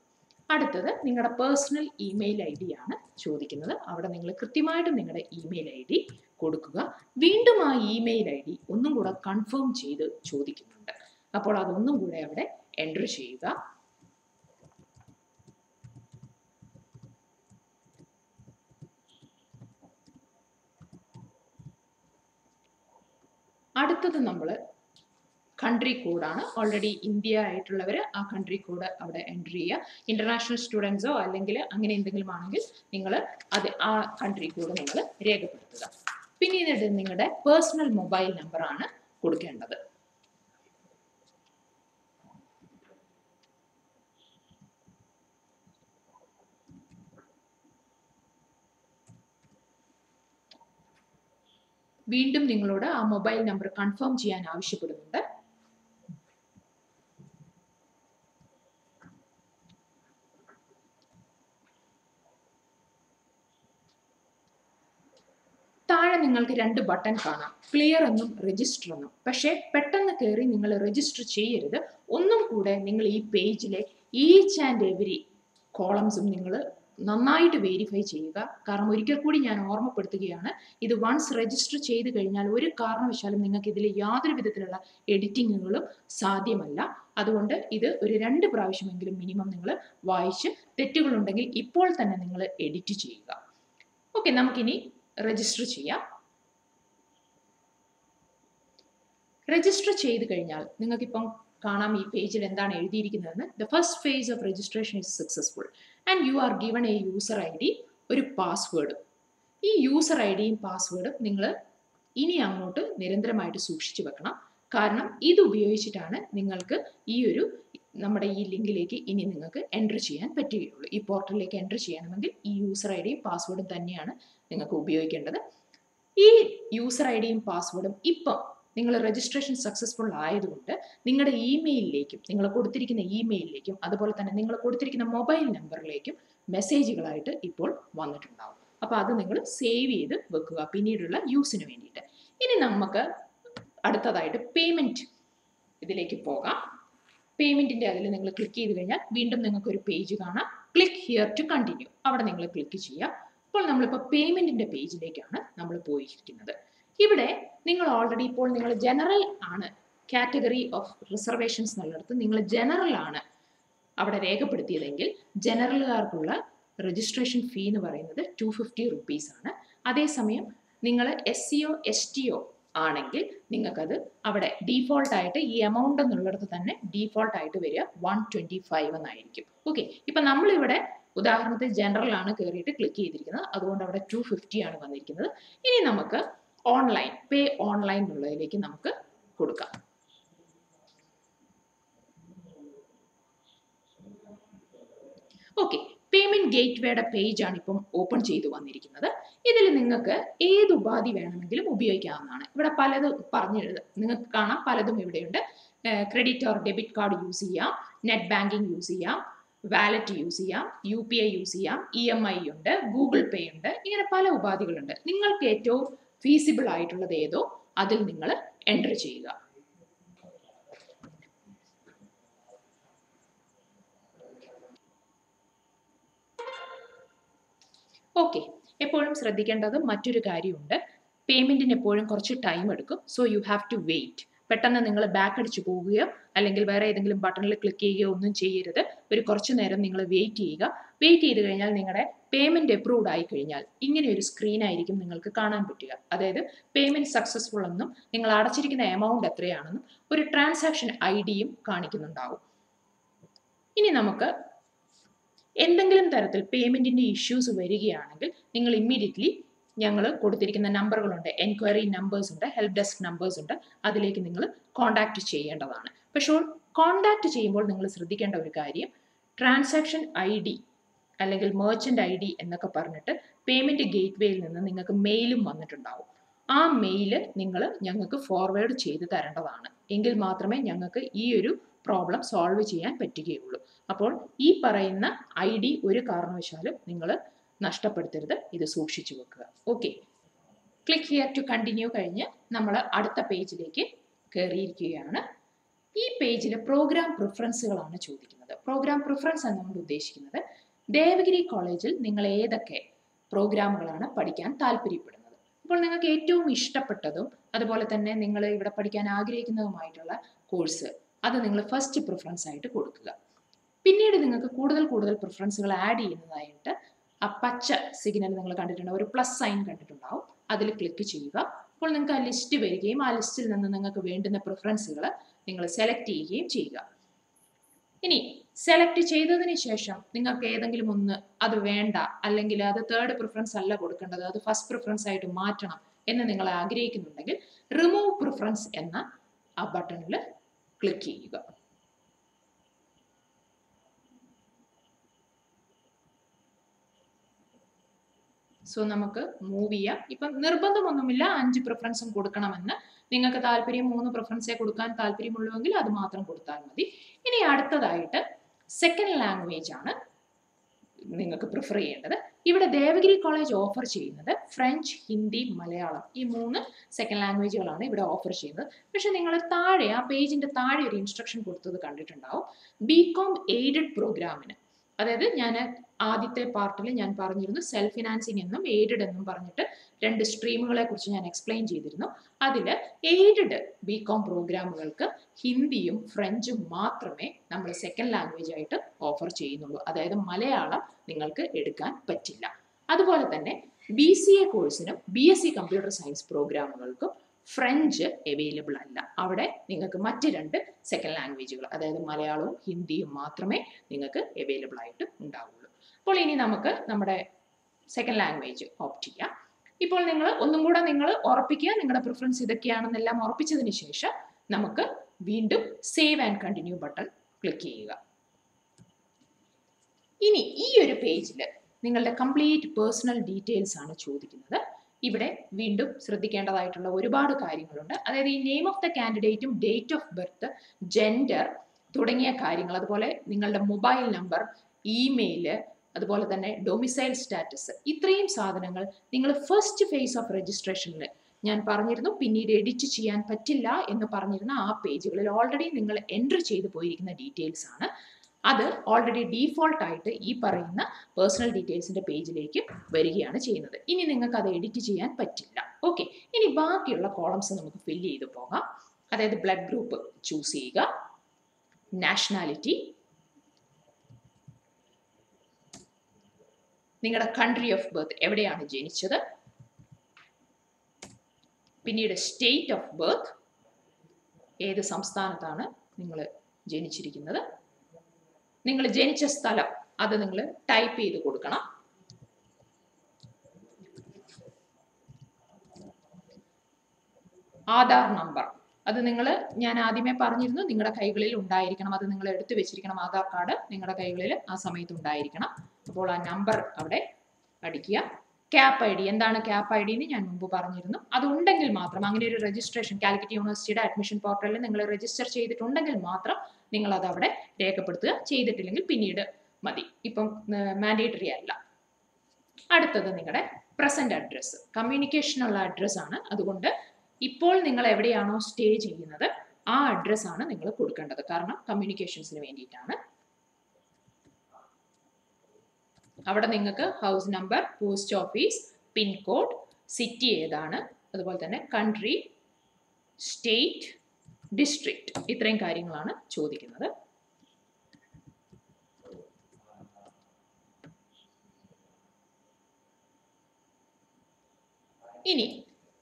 അടുത്തത് നിങ്ങളുടെ പേഴ്സണൽ ഇമെയിൽ ID ആണ് ചോദിക്കുന്നത്. അവിടെ നിങ്ങൾ കൃത്യമായിട്ട് നിങ്ങളുടെ ഇമെയിൽ ID കൊടുക്കുക. വീണ്ടും ആ ഇമെയിൽ ID ഒന്നും കൂടെ കൺഫേം ചെയ്ത് ചോദിക്കുന്നുണ്ട്. അപ്പോൾ അതൊന്നും കൂടെ അവിടെ എൻട്രി ചെയ്യുക. അടുത്തത് നമ്മൾ കൺട്രി കോഡാണ്. ഓൾറെഡി ഇന്ത്യ ആയിട്ടുള്ളവർ ആ കൺട്രി കോഡ് അവിടെ എൻട്രി ചെയ്യുക. ഇന്റർനാഷണൽ സ്റ്റുഡൻസോ അല്ലെങ്കിൽ അങ്ങനെ എന്തെങ്കിലും ആണെങ്കിൽ നിങ്ങൾ അത് ആ കൺട്രി കോഡ് നിങ്ങൾ രേഖപ്പെടുത്തുക. പിന്നീട് നിങ്ങളുടെ പേഴ്സണൽ മൊബൈൽ നമ്പർ ആണ് കൊടുക്കേണ്ടത്. വീണ്ടും നിങ്ങളോട് ആ മൊബൈൽ നമ്പർ കൺഫേം ചെയ്യാൻ ആവശ്യപ്പെടുന്നുണ്ട്. താഴെ നിങ്ങൾക്ക് 2 ബട്ടൺ കാണാം, ക്ലിയർ എന്നും രജിസ്റ്റർ എന്നും. പക്ഷേ പെട്ടെന്ന് കയറി നിങ്ങൾ രജിസ്റ്റർ ചെയ്യരുത്. ഒന്നും കൂടെ നിങ്ങൾ ഈ പേജിലെ ഈച്ച് ആൻഡ് എവരി കോളംസും നിങ്ങൾ നന്നായിട്ട് വെരിഫൈ ചെയ്യുക. കാരണം ഒരിക്കൽ കൂടി ഞാൻ ഓർമ്മപ്പെടുത്തുകയാണ്, ഇത് വൺസ് രജിസ്റ്റർ ചെയ്ത് കഴിഞ്ഞാൽ ഒരു കാരണവശാലും നിങ്ങൾക്ക് ഇതിൽ യാതൊരു വിധത്തിലുള്ള എഡിറ്റിങ്ങുകളും സാധ്യമല്ല. അതുകൊണ്ട് ഇത് ഒരു 2 പ്രാവശ്യമെങ്കിലും മിനിമം നിങ്ങൾ വായിച്ച് തെറ്റുകളുണ്ടെങ്കിൽ ഇപ്പോൾ തന്നെ നിങ്ങൾ എഡിറ്റ് ചെയ്യുക. ഓക്കെ, നമുക്കിനി രജിസ്റ്റർ ചെയ്യാം. രജിസ്റ്റർ ചെയ്ത് കഴിഞ്ഞാൽ നിങ്ങൾക്കിപ്പം കാണാം ഈ പേജിൽ എന്താണ് എഴുതിയിരിക്കുന്നതെന്ന്. The first phase of registration is successful and you are given a user ID, ഒരു പാസ്വേഡ്. ഈ യൂസർ IDയും പാസ്വേഡും നിങ്ങൾ ഇനി അങ്ങോട്ട് നിരന്തരമായിട്ട് സൂക്ഷിച്ചു വെക്കണം. കാരണം ഇത് ഉപയോഗിച്ചിട്ടാണ് നിങ്ങൾക്ക് ഈ ഒരു നമ്മുടെ ഈ ലിങ്കിലേക്ക് ഇനി നിങ്ങൾക്ക് എൻട്രി ചെയ്യാൻ പറ്റുകയുള്ളൂ. ഈ പോർട്ടലിലേക്ക് എൻട്രി ചെയ്യണമെങ്കിൽ ഈ യൂസർ IDയും പാസ്വേഡും തന്നെയാണ് നിങ്ങൾക്ക് ഉപയോഗിക്കേണ്ടത്. ഈ യൂസർ IDയും പാസ്വേഡും ഇപ്പം നിങ്ങൾ രജിസ്ട്രേഷൻ സക്സസ്ഫുൾ ആയതുകൊണ്ട് നിങ്ങളുടെ ഇമെയിലിലേക്കും നിങ്ങൾ കൊടുത്തിരിക്കുന്ന ഇമെയിലിലേക്കും അതുപോലെ തന്നെ നിങ്ങൾ കൊടുത്തിരിക്കുന്ന മൊബൈൽ നമ്പറിലേക്കും മെസ്സേജുകളായിട്ട് ഇപ്പോൾ വന്നിട്ടുണ്ടാവും. അപ്പോൾ അത് നിങ്ങൾ സേവ് ചെയ്ത് വെക്കുക പിന്നീടുള്ള യൂസിന് വേണ്ടിയിട്ട്. ഇനി നമുക്ക് അടുത്തതായിട്ട് പേയ്മെൻറ്റ് ഇതിലേക്ക് പോകാം. പേയ്മെൻറ്റിൻ്റെ അതിൽ നിങ്ങൾ ക്ലിക്ക് ചെയ്ത് കഴിഞ്ഞാൽ വീണ്ടും നിങ്ങൾക്കൊരു പേജ് കാണാം, ക്ലിക്ക് ഹിയർ ടു കണ്ടിന്യൂ. അവിടെ നിങ്ങൾ ക്ലിക്ക് ചെയ്യുക. അപ്പോൾ നമ്മളിപ്പോൾ പേയ്മെൻറ്റിൻ്റെ പേജിലേക്കാണ് നമ്മൾ പോയിരിക്കുന്നത്. ഇവിടെ നിങ്ങൾ ഓൾറെഡി ഇപ്പോൾ നിങ്ങൾ ജനറൽ ആണ് കാറ്റഗറി ഓഫ് റിസർവേഷൻസ് എന്നുള്ളിടത്ത് നിങ്ങൾ ജനറൽ ആണ് അവിടെ രേഖപ്പെടുത്തിയതെങ്കിൽ ജനറലുകാർക്കുള്ള രജിസ്ട്രേഷൻ ഫീ എന്ന് പറയുന്നത് 250 rupees ആണ്. അതേസമയം നിങ്ങൾ SCO STO ആണെങ്കിൽ നിങ്ങൾക്കത് അവിടെ ഡീഫോൾട്ടായിട്ട് ഈ എമൗണ്ട് എന്നുള്ളിടത്ത് തന്നെ ഡീഫോൾട്ടായിട്ട് വരിക 125 എന്നായിരിക്കും. ഓക്കെ, ഇപ്പം നമ്മളിവിടെ ഉദാഹരണത്തിന് ജനറൽ ആണ് കയറിയിട്ട് ക്ലിക്ക് ചെയ്തിരിക്കുന്നത്, അതുകൊണ്ട് അവിടെ 250 ആണ് വന്നിരിക്കുന്നത്. ഇനി നമുക്ക് ഓൺലൈൻ പേ ഓൺലൈൻ എന്നുള്ളതിലേക്ക് നമുക്ക് കൊടുക്കാം. ഓക്കെ, പേയ്മെന്റ് ഗേറ്റ്വേയുടെ പേജ് ആണ് ഇപ്പം ഓപ്പൺ ചെയ്തു വന്നിരിക്കുന്നത്. ഇതിൽ നിങ്ങൾക്ക് ഏത് ഉപാധി വേണമെങ്കിലും ഉപയോഗിക്കാവുന്നതാണ്. ഇവിടെ പലതും നിങ്ങൾക്ക് കാണാം, പലതും ഇവിടെയുണ്ട്. Credit or debit card use ചെയ്യാം, നെറ്റ് ബാങ്കിങ് യൂസ് ചെയ്യാം, വാലറ്റ് യൂസ് ചെയ്യാം, UPI യൂസ് ചെയ്യാം, EMI ഉണ്ട്, ഗൂഗിൾ പേ ഉണ്ട്, ഇങ്ങനെ പല ഉപാധികളുണ്ട്. നിങ്ങൾക്ക് ഏറ്റവും ഫീസിബിൾ ആയിട്ടുള്ളത് ഏതോ അതിൽ നിങ്ങൾ എൻ്റർ ചെയ്യുക. ഓക്കെ, എപ്പോഴും ശ്രദ്ധിക്കേണ്ടത് മറ്റൊരു കാര്യമുണ്ട്. പേയ്മെന്റിന് എപ്പോഴും കുറച്ച് ടൈം എടുക്കും. So you have to wait. പെട്ടെന്ന് നിങ്ങൾ ബാക്ക് അടിച്ചു പോവുകയോ അല്ലെങ്കിൽ വേറെ ഏതെങ്കിലും ബട്ടണിൽ ക്ലിക്ക് ചെയ്യുകയോ ഒന്നും ചെയ്യരുത്. ഒരു കുറച്ച് നേരം നിങ്ങൾ വെയിറ്റ് ചെയ്യുക. വെയിറ്റ് ചെയ്ത് കഴിഞ്ഞാൽ നിങ്ങളുടെ പേയ്മെന്റ് അപ്രൂവ്ഡ് ആയി കഴിഞ്ഞാൽ ഇങ്ങനെ ഒരു സ്ക്രീൻ ആയിരിക്കും നിങ്ങൾക്ക് കാണാൻ പറ്റുക. അതായത് പേയ്മെന്റ് സക്സസ്ഫുൾ എന്നും നിങ്ങൾ അടച്ചിരിക്കുന്ന എമൗണ്ട് എത്രയാണെന്നും ഒരു ട്രാൻസാക്ഷൻ ID-യും കാണിക്കുന്നുണ്ടാവും. ഇനി നമുക്ക് എന്തെങ്കിലും തരത്തിൽ പേയ്മെന്റിന്റെ ഇഷ്യൂസ് വരികയാണെങ്കിൽ നിങ്ങൾ ഇമ്മീഡിയറ്റ്ലി ഞങ്ങൾ കൊടുത്തിരിക്കുന്ന നമ്പറുകളുണ്ട്, എൻക്വയറി നമ്പേഴ്സ് ഉണ്ട്, ഹെൽപ്പ് ഡെസ്ക് നമ്പേഴ്സ് ഉണ്ട്, അതിലേക്ക് നിങ്ങൾ കോൺടാക്ട് ചെയ്യേണ്ടതാണ്. പക്ഷേ കോൺടാക്ട് ചെയ്യുമ്പോൾ നിങ്ങൾ ശ്രദ്ധിക്കേണ്ട ഒരു കാര്യം, ട്രാൻസാക്ഷൻ ID അല്ലെങ്കിൽ മെർച്ചന്റ് ID എന്നൊക്കെ പറഞ്ഞിട്ട് പേയ്മെന്റ് ഗേറ്റ്വേയിൽ നിന്ന് നിങ്ങൾക്ക് മെയിലും വന്നിട്ടുണ്ടാവും. ആ മെയില് നിങ്ങൾ ഞങ്ങൾക്ക് ഫോർവേഡ് ചെയ്ത് തരേണ്ടതാണ്. എങ്കിൽ മാത്രമേ ഞങ്ങൾക്ക് ഈ ഒരു പ്രോബ്ലം സോൾവ് ചെയ്യാൻ പറ്റുകയുള്ളൂ. അപ്പോൾ ഈ പറയുന്ന ID ഒരു കാരണവശാലും നിങ്ങൾ നഷ്ടപ്പെടുത്തരുത്. ഇത് സൂക്ഷിച്ചു വെക്കുക. Okay, click here to continue കഴിഞ്ഞ് നമ്മൾ അടുത്ത പേജിലേക്ക് കയറിയിരിക്കുകയാണ്. ഈ പേജിൽ പ്രോഗ്രാം പ്രിഫറൻസുകളാണ് ചോദിക്കുന്നത്. പ്രോഗ്രാം പ്രിഫറൻസ് എന്നുകൊണ്ട് ഉദ്ദേശിക്കുന്നത് ദേവഗിരി കോളേജിൽ നിങ്ങൾ ഏതൊക്കെ പ്രോഗ്രാമുകളാണ് പഠിക്കാൻ താല്പര്യപ്പെടുന്നത്. അപ്പോൾ നിങ്ങൾക്ക് ഏറ്റവും ഇഷ്ടപ്പെട്ടതും അതുപോലെ തന്നെ നിങ്ങൾ ഇവിടെ പഠിക്കാൻ ആഗ്രഹിക്കുന്നതുമായിട്ടുള്ള കോഴ്സ് അത് നിങ്ങൾ ഫസ്റ്റ് പ്രിഫറൻസ് ആയിട്ട് കൊടുക്കുക. പിന്നീട് നിങ്ങൾക്ക് കൂടുതൽ പ്രിഫറൻസുകൾ ആഡ് ചെയ്യുന്നതായിട്ട് ആ പച്ച സിഗ്നൽ നിങ്ങൾ കണ്ടിട്ടുണ്ടാവും, ഒരു പ്ലസ് സൈൻ കണ്ടിട്ടുണ്ടാവും, അതിൽ ക്ലിക്ക് ചെയ്യുക. അപ്പോൾ നിങ്ങൾക്ക് ആ ലിസ്റ്റ് വരികയും ആ ലിസ്റ്റിൽ നിന്ന് നിങ്ങൾക്ക് വേണ്ടുന്ന പ്രിഫറൻസുകൾ നിങ്ങൾ സെലക്ട് ചെയ്യുകയും ചെയ്യുക. ഇനി സെലക്ട് ചെയ്തതിന് ശേഷം നിങ്ങൾക്ക് ഏതെങ്കിലും ഒന്ന് അത് വേണ്ട, അല്ലെങ്കിൽ അത് തേർഡ് പ്രിഫറൻസ് അല്ല കൊടുക്കേണ്ടത്, അത് ഫസ്റ്റ് പ്രിഫറൻസ് ആയിട്ട് മാറ്റണം എന്ന് നിങ്ങൾ ആഗ്രഹിക്കുന്നുണ്ടെങ്കിൽ റിമൂവ് പ്രിഫറൻസ് എന്ന ആ ബട്ടണിൽ ക്ലിക്ക് ചെയ്യുക. സോ നമുക്ക് മൂവ് ചെയ്യാം. ഇപ്പം നിർബന്ധമൊന്നുമില്ല 5 പ്രിഫറൻസും കൊടുക്കണമെന്ന്. നിങ്ങൾക്ക് താല്പര്യം 3 പ്രിഫറൻസേ കൊടുക്കാൻ താല്പര്യമുള്ളുവെങ്കിൽ അത് മാത്രം കൊടുത്താൽ മതി. ഇനി അടുത്തതായിട്ട് സെക്കൻഡ് ലാംഗ്വേജ് ആണ് നിങ്ങൾക്ക് പ്രിഫർ ചെയ്യേണ്ടത്. ഇവിടെ ദേവഗിരി കോളേജ് ഓഫർ ചെയ്യുന്നത് ഫ്രഞ്ച്, ഹിന്ദി, മലയാളം ഈ 3 സെക്കൻഡ് ലാംഗ്വേജുകളാണ് ഇവിടെ ഓഫർ ചെയ്യുന്നത്. പക്ഷെ നിങ്ങൾ താഴെ ആ പേജിന്റെ താഴെ ഒരു ഇൻസ്ട്രക്ഷൻ കൊടുത്തത് കണ്ടിട്ടുണ്ടാവും. BCom എയ്ഡഡ് പ്രോഗ്രാമിന്, അതായത് ഞാൻ ആദ്യത്തെ പാർട്ടിൽ ഞാൻ പറഞ്ഞിരുന്നു സെൽഫ് ഫിനാൻസിങ് എന്നും എയ്ഡഡ് എന്നും പറഞ്ഞിട്ട് 2 സ്ട്രീമുകളെ കുറിച്ച് ഞാൻ എക്സ്പ്ലെയിൻ ചെയ്തിരുന്നു. അതിൽ എയ്ഡഡ് BCom പ്രോഗ്രാമുകൾക്ക് ഹിന്ദിയും ഫ്രഞ്ചും മാത്രമേ നമ്മൾ സെക്കൻഡ് ലാംഗ്വേജ് ആയിട്ട് ഓഫർ ചെയ്യുന്നുള്ളൂ. അതായത് മലയാളം നിങ്ങൾക്ക് എടുക്കാൻ പറ്റില്ല. അതുപോലെ തന്നെ BCA കോഴ്സിനും BSc കമ്പ്യൂട്ടർ സയൻസ് പ്രോഗ്രാമുകൾക്കും ഫ്രഞ്ച് അവൈലബിൾ അല്ല. അവിടെ നിങ്ങൾക്ക് മറ്റ് 2 സെക്കൻഡ് ലാംഗ്വേജുകൾ, അതായത് മലയാളവും ഹിന്ദിയും മാത്രമേ നിങ്ങൾക്ക് അവൈലബിൾ ആയിട്ട് ഉണ്ടാവുള്ളൂ. അപ്പോൾ ഇനി നമുക്ക് നമ്മുടെ സെക്കൻഡ് ലാംഗ്വേജ് ഓപ്റ്റ് ചെയ്യാം. ഇപ്പോൾ നിങ്ങൾ ഒന്നും കൂടെ നിങ്ങൾ ഉറപ്പിക്കുക, നിങ്ങളുടെ പ്രിഫറൻസ് ഇതൊക്കെയാണെന്നെല്ലാം ഉറപ്പിച്ചതിന് ശേഷം നമുക്ക് വീണ്ടും save and continue button click ചെയ്യുക. ഇനി ഈ ഒരു പേജിൽ നിങ്ങളുടെ കംപ്ലീറ്റ് പേഴ്സണൽ ഡീറ്റെയിൽസ് ആണ് ചോദിക്കുന്നത്. ഇവിടെ വീണ്ടും ശ്രദ്ധിക്കേണ്ടതായിട്ടുള്ള ഒരുപാട് കാര്യങ്ങളുണ്ട്. അതായത് ഈ നെയിം ഓഫ് ദ കാൻഡിഡേറ്റും ഡേറ്റ് ഓഫ് ബർത്ത്, ജെൻഡർ തുടങ്ങിയ കാര്യങ്ങൾ, അതുപോലെ നിങ്ങളുടെ മൊബൈൽ നമ്പർ, ഇമെയില്, അതുപോലെ തന്നെ ഡൊമിസൈൽ സ്റ്റാറ്റസ്, ഇത്രയും സാധനങ്ങൾ നിങ്ങൾ ഫസ്റ്റ് ഫേസ് ഓഫ് രജിസ്ട്രേഷനിൽ ഞാൻ പറഞ്ഞിരുന്നു. പിന്നീട് എഡിറ്റ് ചെയ്യാൻ പറ്റില്ല എന്ന് പറഞ്ഞിരുന്ന ആ പേജുകളിൽ ഓൾറെഡി നിങ്ങൾ എൻറ്റർ ചെയ്ത് പോയിരിക്കുന്ന ഡീറ്റെയിൽസ് ആണ്. അത് ഓൾറെഡി ഡീഫോൾട്ട് ആയിട്ട് ഈ പറയുന്ന പേഴ്സണൽ ഡീറ്റെയിൽസിന്റെ പേജിലേക്ക് വരികയാണ് ചെയ്യുന്നത്. ഇനി നിങ്ങൾക്ക് അത് എഡിറ്റ് ചെയ്യാൻ പറ്റില്ല. ഓക്കെ, ഇനി ബാക്കിയുള്ള കോളംസ് നമുക്ക് ഫില്ല് ചെയ്ത് പോകാം. അതായത് ബ്ലഡ് ഗ്രൂപ്പ് ചൂസ് ചെയ്യുക, നാഷണാലിറ്റി, നിങ്ങളുടെ കൺട്രി ഓഫ് ബർത്ത്, എവിടെയാണ് ജനിച്ചത്, പിന്നീട് സ്റ്റേറ്റ് ഓഫ് ബർത്ത്, ഏത് സംസ്ഥാനത്താണ് നിങ്ങൾ ജനിച്ചിരിക്കുന്നത്, നിങ്ങൾ ജനിച്ച സ്ഥലം അത് നിങ്ങൾ ടൈപ്പ് ചെയ്ത് കൊടുക്കണം. ആധാർ നമ്പർ അത് ഞാൻ ആദ്യമേ പറഞ്ഞിരുന്നു നിങ്ങളുടെ കൈകളിൽ ഉണ്ടായിരിക്കണം. അത് നിങ്ങൾ എടുത്തു വെച്ചിരിക്കണം. ആധാർ കാർഡ് നിങ്ങളുടെ കൈകളിൽ ആ സമയത്ത് ഉണ്ടായിരിക്കണം. അപ്പോൾ ആ നമ്പർ അവിടെ അടിക്കുക. ക്യാപ് ഐ ഡി, എന്താണ് ക്യാപ് ഐ ഡി എന്ന് ഞാൻ മുമ്പ് പറഞ്ഞിരുന്നു. അതുണ്ടെങ്കിൽ മാത്രം, അങ്ങനെ ഒരു രജിസ്ട്രേഷൻ കാലിക്കറ്റ് യൂണിവേഴ്സിറ്റിയുടെ അഡ്മിഷൻ പോർട്ടലിൽ നിങ്ങൾ രജിസ്റ്റർ ചെയ്തിട്ടുണ്ടെങ്കിൽ മാത്രം നിങ്ങൾ അത് അവിടെ രേഖപ്പെടുത്തുക. ചെയ്തിട്ടില്ലെങ്കിൽ പിന്നീട് മതി, ഇപ്പം മാൻഡേറ്ററി അല്ല. അടുത്തത് നിങ്ങളുടെ പ്രസന്റ് അഡ്രസ്സ്, കമ്മ്യൂണിക്കേഷനുള്ള അഡ്രസ്സാണ്. അതുകൊണ്ട് ഇപ്പോൾ നിങ്ങൾ എവിടെയാണോ സ്റ്റേ ചെയ്യുന്നത് ആ അഡ്രസ്സാണ് നിങ്ങൾ കൊടുക്കേണ്ടത്. കാരണം കമ്മ്യൂണിക്കേഷൻസിന് വേണ്ടിയിട്ടാണ്. അവിടെ നിങ്ങൾക്ക് house number, post office, pincode, city ഏതാണ്, അതുപോലെ തന്നെ കൺട്രി, സ്റ്റേറ്റ്, ഡിസ്ട്രിക്റ്റ്, ഇത്രയും കാര്യങ്ങളാണ് ചോദിക്കുന്നത്. ഇനി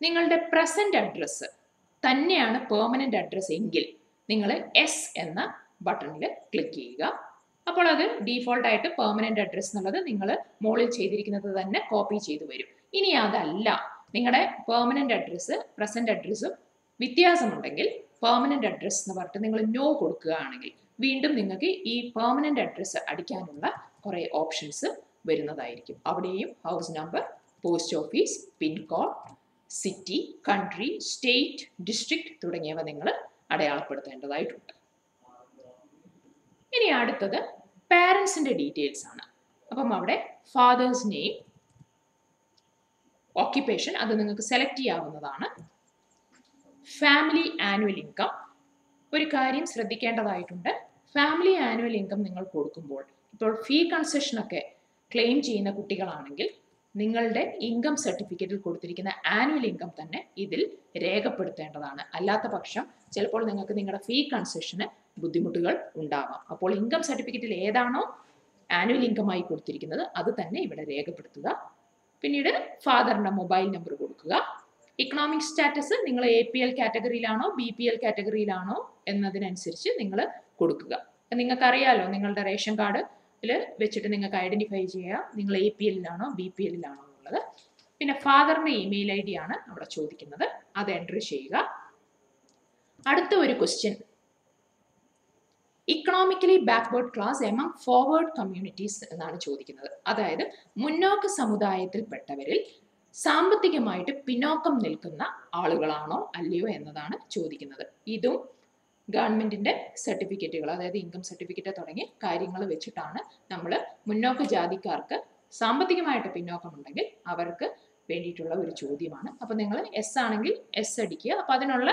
നിങ്ങളുടെ പ്രസന്റ് അഡ്രസ്സ് തന്നെയാണ് പെർമനന്റ് അഡ്രസ്സ് എങ്കിൽ നിങ്ങൾ എസ് എന്ന ബട്ടണിൽ ക്ലിക്ക് ചെയ്യുക. അപ്പോൾ അത് ഡീഫോൾട്ട് ആയിട്ട് പെർമനന്റ് അഡ്രസ്സ് എന്നുള്ളത് നിങ്ങൾ മുകളിൽ ചെയ്തിരിക്കുന്നത് തന്നെ കോപ്പി ചെയ്തു വരും. ഇനി അതല്ല, നിങ്ങളുടെ പെർമനന്റ് അഡ്രസ്സ് പ്രസന്റ് അഡ്രസ്സും വ്യത്യാസമുണ്ടെങ്കിൽ പെർമനന്റ് അഡ്രസ്സ് എന്ന് പറഞ്ഞിട്ട് നിങ്ങൾ നോ കൊടുക്കുകയാണെങ്കിൽ വീണ്ടും നിങ്ങൾക്ക് ഈ പെർമനന്റ് അഡ്രസ്സ് അടിക്കാനുള്ള കുറേ ഓപ്ഷൻസ് വരുന്നതായിരിക്കും. അവിടെയും house number, post office, pincode, city, country, state, district തുടങ്ങിയവ നിങ്ങൾ അടയാളപ്പെടുത്തേണ്ടതായിട്ടുണ്ട്. ഇനി അടുത്തത് പാരൻസിന്റെ ഡീറ്റെയിൽസ് ആണ്. അപ്പം അവിടെ ഫാദേഴ്സ് നെയിം, ഓക്യുപ്പേഷൻ അത് നിങ്ങൾക്ക് സെലക്ട് ചെയ്യാവുന്നതാണ്. ഫാമിലി ആനുവൽ ഇൻകം, ഒരു കാര്യം ശ്രദ്ധിക്കേണ്ടതായിട്ടുണ്ട്. ഫാമിലി ആനുവൽ ഇൻകം നിങ്ങൾ കൊടുക്കുമ്പോൾ, ഇപ്പോൾ ഫീ കൺസെഷനൊക്കെ ക്ലെയിം ചെയ്യുന്ന കുട്ടികളാണെങ്കിൽ നിങ്ങളുടെ ഇൻകം സർട്ടിഫിക്കറ്റിൽ കൊടുത്തിരിക്കുന്ന ആനുവൽ ഇൻകം തന്നെ ഇതിൽ രേഖപ്പെടുത്തേണ്ടതാണ്. അല്ലാത്ത പക്ഷം ചിലപ്പോൾ നിങ്ങൾക്ക് നിങ്ങളുടെ ഫീ കൺസെഷന് ബുദ്ധിമുട്ടുകൾ ഉണ്ടാവാം. അപ്പോൾ ഇൻകം സർട്ടിഫിക്കറ്റിൽ ഏതാണോ ആനുവൽ ഇൻകമായി കൊടുത്തിരിക്കുന്നത് അത് തന്നെ ഇവിടെ രേഖപ്പെടുത്തുക. പിന്നീട് ഫാദറിന്റെ മൊബൈൽ നമ്പർ കൊടുക്കുക. ഇക്കണോമിക് സ്റ്റാറ്റസ് നിങ്ങൾ APL കാറ്റഗറിയിലാണോ BPL കാറ്റഗറിയിലാണോ എന്നതിനനുസരിച്ച് നിങ്ങൾ കൊടുക്കുക. നിങ്ങൾക്കറിയാലോ നിങ്ങളുടെ റേഷൻ കാർഡ് വെച്ചിട്ട് നിങ്ങൾക്ക് ഐഡന്റിഫൈ ചെയ്യാം നിങ്ങൾ APL-ലാണോ BPL-ലാണോ എന്നുള്ളത്. പിന്നെ ഫാദറിന്റെ ഇമെയിൽ ID ആണ് അവിടെ ചോദിക്കുന്നത്, അത് എൻറ്റർ ചെയ്യുക. അടുത്ത ഒരു question, economically backward class among forward communities എന്നാണ് ചോദിക്കുന്നത്. അതായത് മുന്നോക്ക സമുദായത്തിൽപ്പെട്ടവരിൽ സാമ്പത്തികമായിട്ട് പിന്നോക്കം നിൽക്കുന്ന ആളുകളാണോ അല്ലയോ എന്നതാണ് ചോദിക്കുന്നത്. ഇതും ഗവൺമെന്റിന്റെ സർട്ടിഫിക്കറ്റുകൾ, അതായത് ഇൻകം സർട്ടിഫിക്കറ്റ് തുടങ്ങിയ കാര്യങ്ങൾ വെച്ചിട്ടാണ് നമ്മൾ മുന്നോക്ക ജാതിക്കാർക്ക് സാമ്പത്തികമായിട്ട് പിന്നോക്കമുണ്ടെങ്കിൽ അവർക്ക് വേണ്ടിയിട്ടുള്ള ഒരു ചോദ്യമാണ്. അപ്പോൾ നിങ്ങൾ എസ് ആണെങ്കിൽ എസ് അടിക്കുക. അപ്പോൾ അതിനുള്ള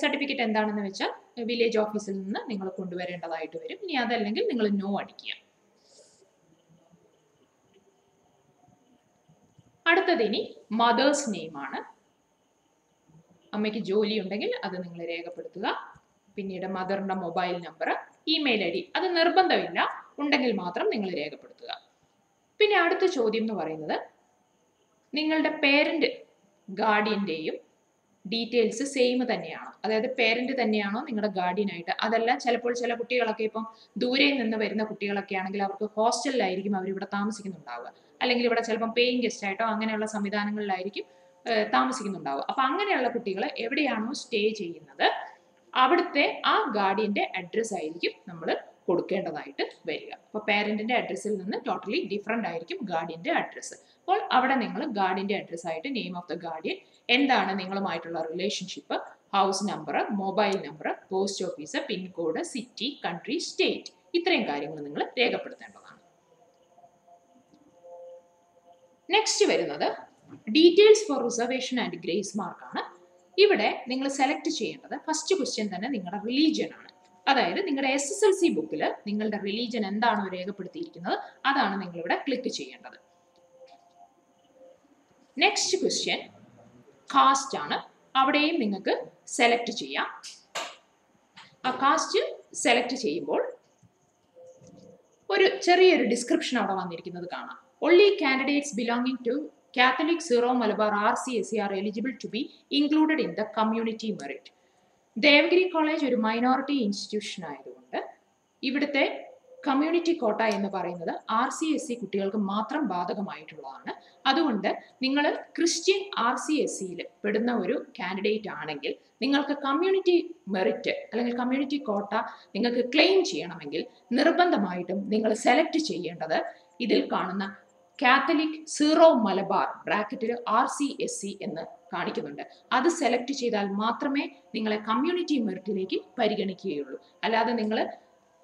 സർട്ടിഫിക്കറ്റ് എന്താണെന്ന് വെച്ചാൽ വില്ലേജ് ഓഫീസിൽ നിന്ന് നിങ്ങൾ കൊണ്ടുവരേണ്ടതായിട്ട് വരും. ഇനി അതല്ലെങ്കിൽ നിങ്ങൾ നോ അടിക്കുക. അടുത്തത് ഇനി മദേഴ്സ് നെയിം ആണ്. അമ്മയ്ക്ക് ജോലി ഉണ്ടെങ്കിൽ അത് നിങ്ങൾ രേഖപ്പെടുത്തുക. പിന്നീട് മദറിന്റെ മൊബൈൽ നമ്പർ, ഇമെയിൽ ID അത് നിർബന്ധമില്ല, ഉണ്ടെങ്കിൽ മാത്രം നിങ്ങൾ രേഖപ്പെടുത്തുക. പിന്നെ അടുത്ത ചോദ്യം എന്ന് പറയുന്നത് നിങ്ങളുടെ പേരന്റ് ഗാർഡിയന്റെയും ഡീറ്റെയിൽസ് സെയിം തന്നെയാണോ, അതായത് പേരന്റ് തന്നെയാണോ നിങ്ങളുടെ ഗാർഡിയനായിട്ട്. അതല്ല, ചിലപ്പോൾ ചില കുട്ടികളൊക്കെ ഇപ്പം ദൂരെ നിന്ന് വരുന്ന കുട്ടികളൊക്കെ ആണെങ്കിൽ അവർക്ക് ഹോസ്റ്റലിലായിരിക്കും അവരിവിടെ താമസിക്കുന്നുണ്ടാവുക, അല്ലെങ്കിൽ ഇവിടെ ചിലപ്പം പേയിങ് ഗസ്റ്റ് ആയിട്ടോ അങ്ങനെയുള്ള സംവിധാനങ്ങളിലായിരിക്കും താമസിക്കുന്നുണ്ടാവുക. അപ്പം അങ്ങനെയുള്ള കുട്ടികൾ എവിടെയാണോ സ്റ്റേ ചെയ്യുന്നത് അവിടുത്തെ ആ ഗാർഡിയന്റെ അഡ്രസ്സ് ആയിരിക്കും നമ്മൾ കൊടുക്കേണ്ടതായിട്ട് വരിക. അപ്പോൾ പേരന്റിന്റെ അഡ്രസ്സിൽ നിന്ന് ടോട്ടലി ഡിഫറെന്റ് ആയിരിക്കും ഗാർഡിയന്റെ അഡ്രസ്സ്. അപ്പോൾ അവിടെ നിങ്ങൾ ഗാർഡിയന്റെ അഡ്രസ്സ് ആയിട്ട് നെയിം ഓഫ് ദ ഗാർഡിയൻ, എന്താണ് നിങ്ങളുമായിട്ടുള്ള relationship, house number, mobile number, post office, pincode, city, country, state, ഇത്രയും കാര്യങ്ങൾ നിങ്ങൾ രേഖപ്പെടുത്തേണ്ടതാണ്. നെക്സ്റ്റ് വരുന്നത് details for reservation and grace mark ആണ്. ഇവിടെ നിങ്ങൾ സെലക്ട് ചെയ്യേണ്ടത് ഫസ്റ്റ് ക്വസ്റ്റ്യൻ തന്നെ നിങ്ങളുടെ റിലീജിയൻ ആണ്. അതായത് നിങ്ങളുടെ SSLC ബുക്കിൽ നിങ്ങളുടെ റിലീജിയൻ എന്താണോ രേഖപ്പെടുത്തിയിരിക്കുന്നത് അതാണ് നിങ്ങളിവിടെ ക്ലിക്ക് ചെയ്യേണ്ടത്. നെക്സ്റ്റ് ക്വസ്റ്റ്യൻ കാസ്റ്റ് ആണ്. അവിടെയും നിങ്ങൾക്ക് സെലക്ട് ചെയ്യാം. ആ കാസ്റ്റ് സെലക്ട് ചെയ്യുമ്പോൾ ഒരു ചെറിയൊരു ഡിസ്ക്രിപ്ഷൻ അവിടെ വന്നിരിക്കുന്നത് കാണാം. Only candidates belonging to Catholic, Syro, Malabar, RCSE are eligible to be included in the community merit. Devagiri college ഒരു മൈനോറിറ്റി ഇൻസ്റ്റിറ്റ്യൂഷൻ ആയതുകൊണ്ട് ഇവിടുത്തെ കമ്മ്യൂണിറ്റി കോട്ട എന്ന് പറയുന്നത് RCSC കുട്ടികൾക്ക് മാത്രം ബാധകമായിട്ടുള്ളതാണ്. അതുകൊണ്ട് നിങ്ങൾ ക്രിസ്ത്യൻ RCSCയിൽ പെടുന്ന ഒരു കാൻഡിഡേറ്റ് ആണെങ്കിൽ നിങ്ങൾക്ക് കമ്മ്യൂണിറ്റി മെറിറ്റ് അല്ലെങ്കിൽ കമ്മ്യൂണിറ്റി കോട്ട നിങ്ങൾക്ക് ക്ലെയിം ചെയ്യണമെങ്കിൽ നിർബന്ധമായിട്ടും നിങ്ങൾ സെലക്ട് ചെയ്യേണ്ടത് ഇതിൽ കാണുന്ന കാത്തലിക് സീറോ മലബാർ ബ്രാക്കറ്റിൽ RCSC എന്ന് കാണിക്കുന്നുണ്ട്. അത് സെലക്ട് ചെയ്താൽ മാത്രമേ നിങ്ങളെ കമ്മ്യൂണിറ്റി മെറിറ്റിലേക്ക് പരിഗണിക്കുകയുള്ളൂ. അല്ലാതെ നിങ്ങൾ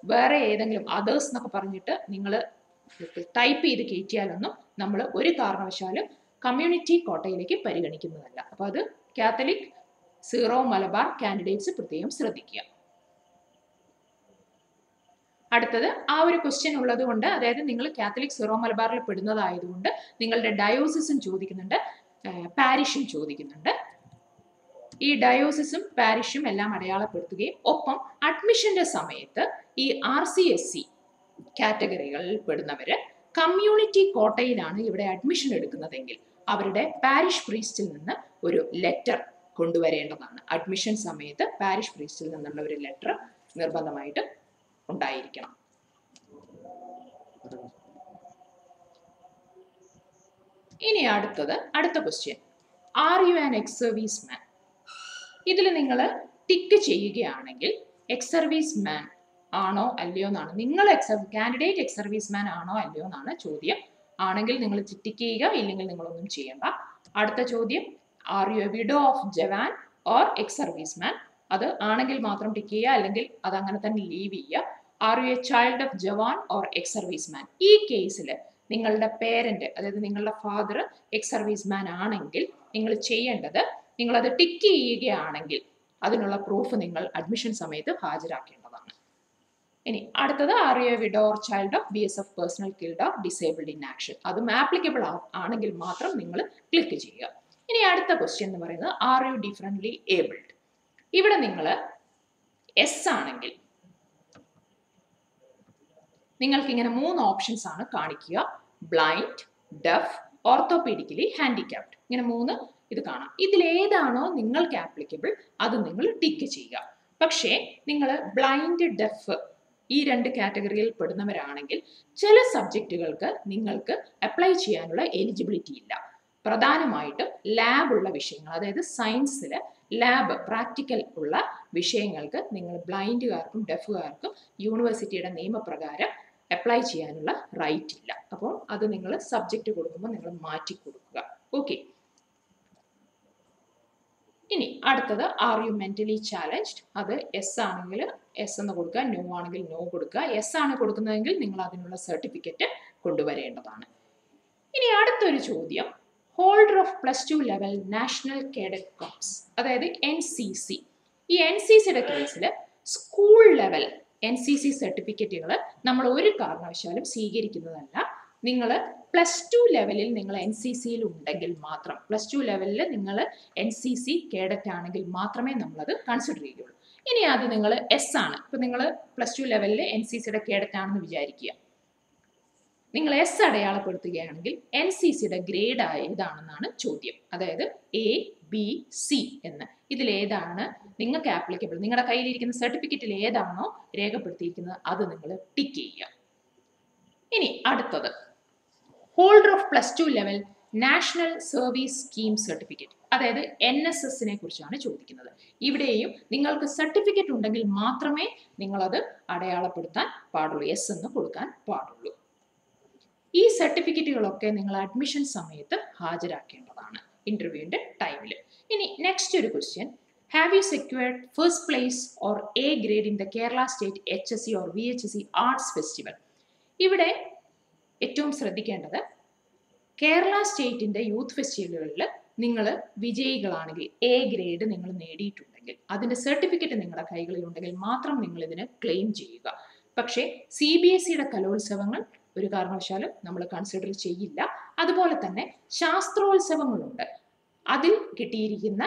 വേറെ ഏതെങ്കിലും അതേഴ്സ് എന്നൊക്കെ പറഞ്ഞിട്ട് നിങ്ങൾ ടൈപ്പ് ചെയ്ത് കയറ്റിയാലൊന്നും നമ്മൾ ഒരു കാരണവശാലും കമ്മ്യൂണിറ്റി കോട്ടയിലേക്ക് പരിഗണിക്കുന്നതല്ല. അപ്പോൾ അത് കാത്തലിക് സീറോ മലബാർ കാൻഡിഡേറ്റ്സ് പ്രത്യേകം ശ്രദ്ധിക്കുക. അടുത്തത് ആ ഒരു ക്വസ്റ്റ്യൻ ഉള്ളത് കൊണ്ട്, അതായത് നിങ്ങൾ കാത്തലിക് സീറോ മലബാറിൽ പെടുന്നതായതുകൊണ്ട് നിങ്ങളുടെ ഡയോസിസും ചോദിക്കുന്നുണ്ട്, പാരിഷും ചോദിക്കുന്നുണ്ട്. ഈ ഡയോസിസും പാരിഷും എല്ലാം അടയാളപ്പെടുത്തുകയും ഒപ്പം അഡ്മിഷന്റെ സമയത്ത് ഈ RCSC കാറ്റഗറികളിൽ പെടുന്നവര് കമ്മ്യൂണിറ്റി കോട്ടയിലാണ് ഇവിടെ അഡ്മിഷൻ എടുക്കുന്നതെങ്കിൽ അവരുടെ പാരിഷ് പ്രീസ്റ്റിൽ നിന്ന് ഒരു ലെറ്റർ കൊണ്ടുവരേണ്ടതാണ്. അഡ്മിഷൻ സമയത്ത് പാരിഷ് പ്രീസ്റ്റിൽ നിന്നുള്ള ഒരു ലെറ്റർ നിർബന്ധമായിട്ട് ഉണ്ടായിരിക്കണം. ഇനി അടുത്ത question, are you an ex service man? ഇതിൽ നിങ്ങൾ ടിക്ക് ചെയ്യുകയാണെങ്കിൽ എക്സ് സർവീസ് മാൻ ആണോ അല്ലയോ എന്നാണ്. നിങ്ങൾ കാൻഡിഡേറ്റ് എക്സ് സർവീസ് മാൻ ആണോ അല്ലയോ എന്നാണ് ചോദ്യം. ആണെങ്കിൽ നിങ്ങൾ ടിക്ക് ചെയ്യുക, ഇല്ലെങ്കിൽ നിങ്ങളൊന്നും ചെയ്യണ്ട. അടുത്ത ചോദ്യം, are you A widow of jawan or ex service man? അത് ആണെങ്കിൽ മാത്രം ടിക്ക് ചെയ്യുക, അല്ലെങ്കിൽ അത് അങ്ങനെ തന്നെ ലീവ് ചെയ്യുക. Are you A child of jawan or ex service man? ഈ കേസിൽ നിങ്ങളുടെ പേരന്റ്, അതായത് നിങ്ങളുടെ ഫാദർ എക്സ് സർവീസ് മാൻ ആണെങ്കിൽ നിങ്ങൾ ചെയ്യേണ്ടത്, നിങ്ങളത് ടിക്ക് ചെയ്യുകയാണെങ്കിൽ അതിനുള്ള പ്രൂഫ് നിങ്ങൾ അഡ്മിഷൻ സമയത്ത് ഹാജരാക്കേണ്ടതാണ്. ഇനി അടുത്തത്, are you A widow or child of BSF personal killed or disabled in action? അതും ആപ്ലിക്കബിൾ ആണെങ്കിൽ മാത്രം നിങ്ങൾ ക്ലിക്ക് ചെയ്യുക. ഇനി അടുത്ത ക്വസ്റ്റ്യൻ എന്ന് പറയുന്നത്, ആർ യു ഡിഫറൻ്റ്ലി ഏബിൾഡ്? ഇവിടെ നിങ്ങൾ എസ് ആണെങ്കിൽ നിങ്ങൾക്ക് ഇങ്ങനെ 3 ഓപ്ഷൻസ് ആണ് കാണിക്കുക: ബ്ലൈൻഡ്, ഡെഫ്, ഓർത്തോപീഡിക്കലി ഹാൻഡിക്യാപ്ഡ്. ഇങ്ങനെ 3 ഇത് കാണാം. ഇതിലേതാണോ നിങ്ങൾക്ക് ആപ്ലിക്കബിൾ അത് നിങ്ങൾ ടിക്ക് ചെയ്യുക. പക്ഷേ നിങ്ങൾ ബ്ലൈൻഡ്, ഡെഫ് ഈ 2 കാറ്റഗറിയിൽ പെടുന്നവരാണെങ്കിൽ ചില സബ്ജക്റ്റുകൾക്ക് നിങ്ങൾക്ക് അപ്ലൈ ചെയ്യാനുള്ള എലിജിബിലിറ്റി ഇല്ല. പ്രധാനമായിട്ടും ലാബ് ഉള്ള വിഷയങ്ങൾ, അതായത് സയൻസിൽ ലാബ് പ്രാക്ടിക്കൽ ഉള്ള വിഷയങ്ങൾക്ക് നിങ്ങൾ ബ്ലൈൻഡുകാർക്കും ഡെഫുകാർക്കും യൂണിവേഴ്സിറ്റിയുടെ നിയമപ്രകാരം അപ്ലൈ ചെയ്യാനുള്ള റൈറ്റ് ഇല്ല. അപ്പോൾ അത് നിങ്ങൾ സബ്ജക്റ്റ് കൊടുക്കുമ്പോൾ നിങ്ങൾ മാറ്റി കൊടുക്കുക. ഓക്കെ. ഇനി അടുത്തത്, ആർ യു മെന്റലി ചാലഞ്ച്ഡ്? അത് എസ് ആണെങ്കിൽ എസ് എന്ന് കൊടുക്കുക, നോ ആണെങ്കിൽ നോ കൊടുക്കുക. എസ് ആണ് കൊടുക്കുന്നതെങ്കിൽ നിങ്ങൾ അതിനുള്ള സർട്ടിഫിക്കറ്റ് കൊണ്ടുവരേണ്ടതാണ്. ഇനി അടുത്തൊരു ചോദ്യം, holder of +2 level national cadet corps, അതായത് NCC. ഈ NCCയുടെ കേസിൽ സ്കൂൾ ലെവൽ NCC സർട്ടിഫിക്കറ്റുകൾ നമ്മൾ ഒരു കാരണവശാലും സ്വീകരിക്കുന്നതല്ല. നിങ്ങൾ +2 ലെവലിൽ നിങ്ങൾ NCCയിൽ ഉണ്ടെങ്കിൽ മാത്രം, +2 ലെവലിൽ നിങ്ങൾ NCC കേഡറ്റ് ആണെങ്കിൽ മാത്രമേ നമ്മളത് കൺസിഡർ ചെയ്യുള്ളൂ. ഇനി അത് നിങ്ങൾ എസ് ആണ്, ഇപ്പം നിങ്ങൾ +2 ലെവലിൽ NCCയുടെ കേഡറ്റ് ആണെന്ന് വിചാരിക്കുക. നിങ്ങൾ എസ് അടയാളപ്പെടുത്തുകയാണെങ്കിൽ NCCയുടെ ഗ്രേഡ് ഏതാണെന്നാണ് ചോദ്യം. അതായത് ABC എന്ന്. ഇതിലേതാണ് നിങ്ങൾക്ക് ആപ്ലിക്കബിൾ, നിങ്ങളുടെ കയ്യിലിരിക്കുന്ന സർട്ടിഫിക്കറ്റിൽ ഏതാണോ രേഖപ്പെടുത്തിയിരിക്കുന്നത് അത് നിങ്ങൾ ടിക്ക് ചെയ്യുക. ഇനി അടുത്തത്, holder of +2 level national service scheme certificate, അതായത് NSSനെ കുറിച്ചാണ് ചോദിക്കുന്നത്. ഇവിടെയും നിങ്ങൾക്ക് സർട്ടിഫിക്കറ്റ് ഉണ്ടെങ്കിൽ മാത്രമേ നിങ്ങളത് അടയാളപ്പെടുത്താൻ പാടുള്ളൂ, എസ് എന്ന് കൊടുക്കാൻ പാടുള്ളൂ. ഈ സർട്ടിഫിക്കറ്റുകളൊക്കെ നിങ്ങൾ അഡ്മിഷൻ സമയത്ത് ഹാജരാക്കേണ്ടതാണ് ഇന്റർവ്യൂവിന്റെ ടൈമിൽ. ഇനി നെക്സ്റ്റ് ഒരു question, have you secured first place or A grade in the Kerala state HSC or VHSC arts festival? ഇവിടെ ഏറ്റവും ശ്രദ്ധിക്കേണ്ടത്, കേരള സ്റ്റേറ്റിന്റെ യൂത്ത് ഫെസ്റ്റിവലുകളിൽ നിങ്ങൾ വിജയികളാണെങ്കിൽ A ഗ്രേഡ് നിങ്ങൾ നേടിയിട്ടുണ്ടെങ്കിൽ അതിന്റെ സർട്ടിഫിക്കറ്റ് നിങ്ങളുടെ കൈകളിൽ ഉണ്ടെങ്കിൽ മാത്രം നിങ്ങൾ ഇതിന് ക്ലെയിം ചെയ്യുക. പക്ഷേ CBSEയുടെ കലോത്സവങ്ങൾ ഒരു കാരണവശാലും നമ്മൾ കൺസിഡർ ചെയ്യില്ല. അതുപോലെ തന്നെ ശാസ്ത്രോത്സവങ്ങളുണ്ട്, അതിൽ കിട്ടിയിരിക്കുന്ന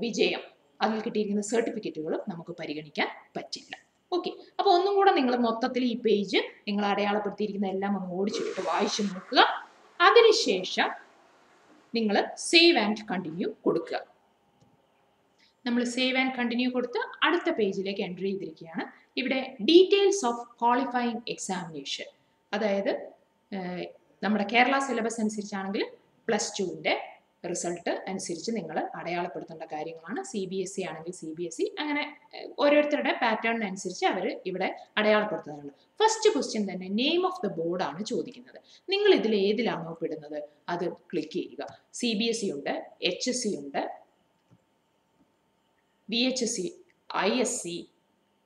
വിജയം, അതിൽ കിട്ടിയിരിക്കുന്ന സർട്ടിഫിക്കറ്റുകളും നമുക്ക് പരിഗണിക്കാൻ പറ്റില്ല. ഓക്കെ. അപ്പോൾ ഒന്നും കൂടെ നിങ്ങൾ മൊത്തത്തിൽ ഈ പേജ് നിങ്ങൾ അടയാളപ്പെടുത്തിയിരിക്കുന്ന എല്ലാം ഒന്ന് ഓടിച്ചിട്ട് വായിച്ചു നോക്കുക. അതിനുശേഷം നിങ്ങൾ സേവ് ആൻഡ് കണ്ടിന്യൂ കൊടുക്കുക. നമ്മൾ സേവ് ആൻഡ് കണ്ടിന്യൂ കൊടുത്ത് അടുത്ത പേജിലേക്ക് എൻ്റർ ചെയ്തിരിക്കുകയാണ്. ഇവിടെ ഡീറ്റെയിൽസ് ഓഫ് ക്വാളിഫയിങ് എക്സാമിനേഷൻ, അതായത് നമ്മുടെ കേരള സിലബസ് അനുസരിച്ചാണെങ്കിൽ +2ൻ്റെ റിസൾട്ട് അനുസരിച്ച് നിങ്ങൾ അടയാളപ്പെടുത്തേണ്ട കാര്യങ്ങളാണ്. CBSE ആണെങ്കിൽ CBSE, അങ്ങനെ ഓരോരുത്തരുടെ പാറ്റേണിനനുസരിച്ച് അവർ ഇവിടെ അടയാളപ്പെടുത്തുന്നുണ്ട്. ഫസ്റ്റ് ക്വസ്റ്റ്യൻ തന്നെ നെയിം ഓഫ് ദ ബോർഡാണ് ചോദിക്കുന്നത്. നിങ്ങൾ ഇതിൽ ഏതിലാണോ പെടുന്നത് അത് ക്ലിക്ക് ചെയ്യുക. CBSE ഉണ്ട്, HSE ഉണ്ട്, VHSE, ISC,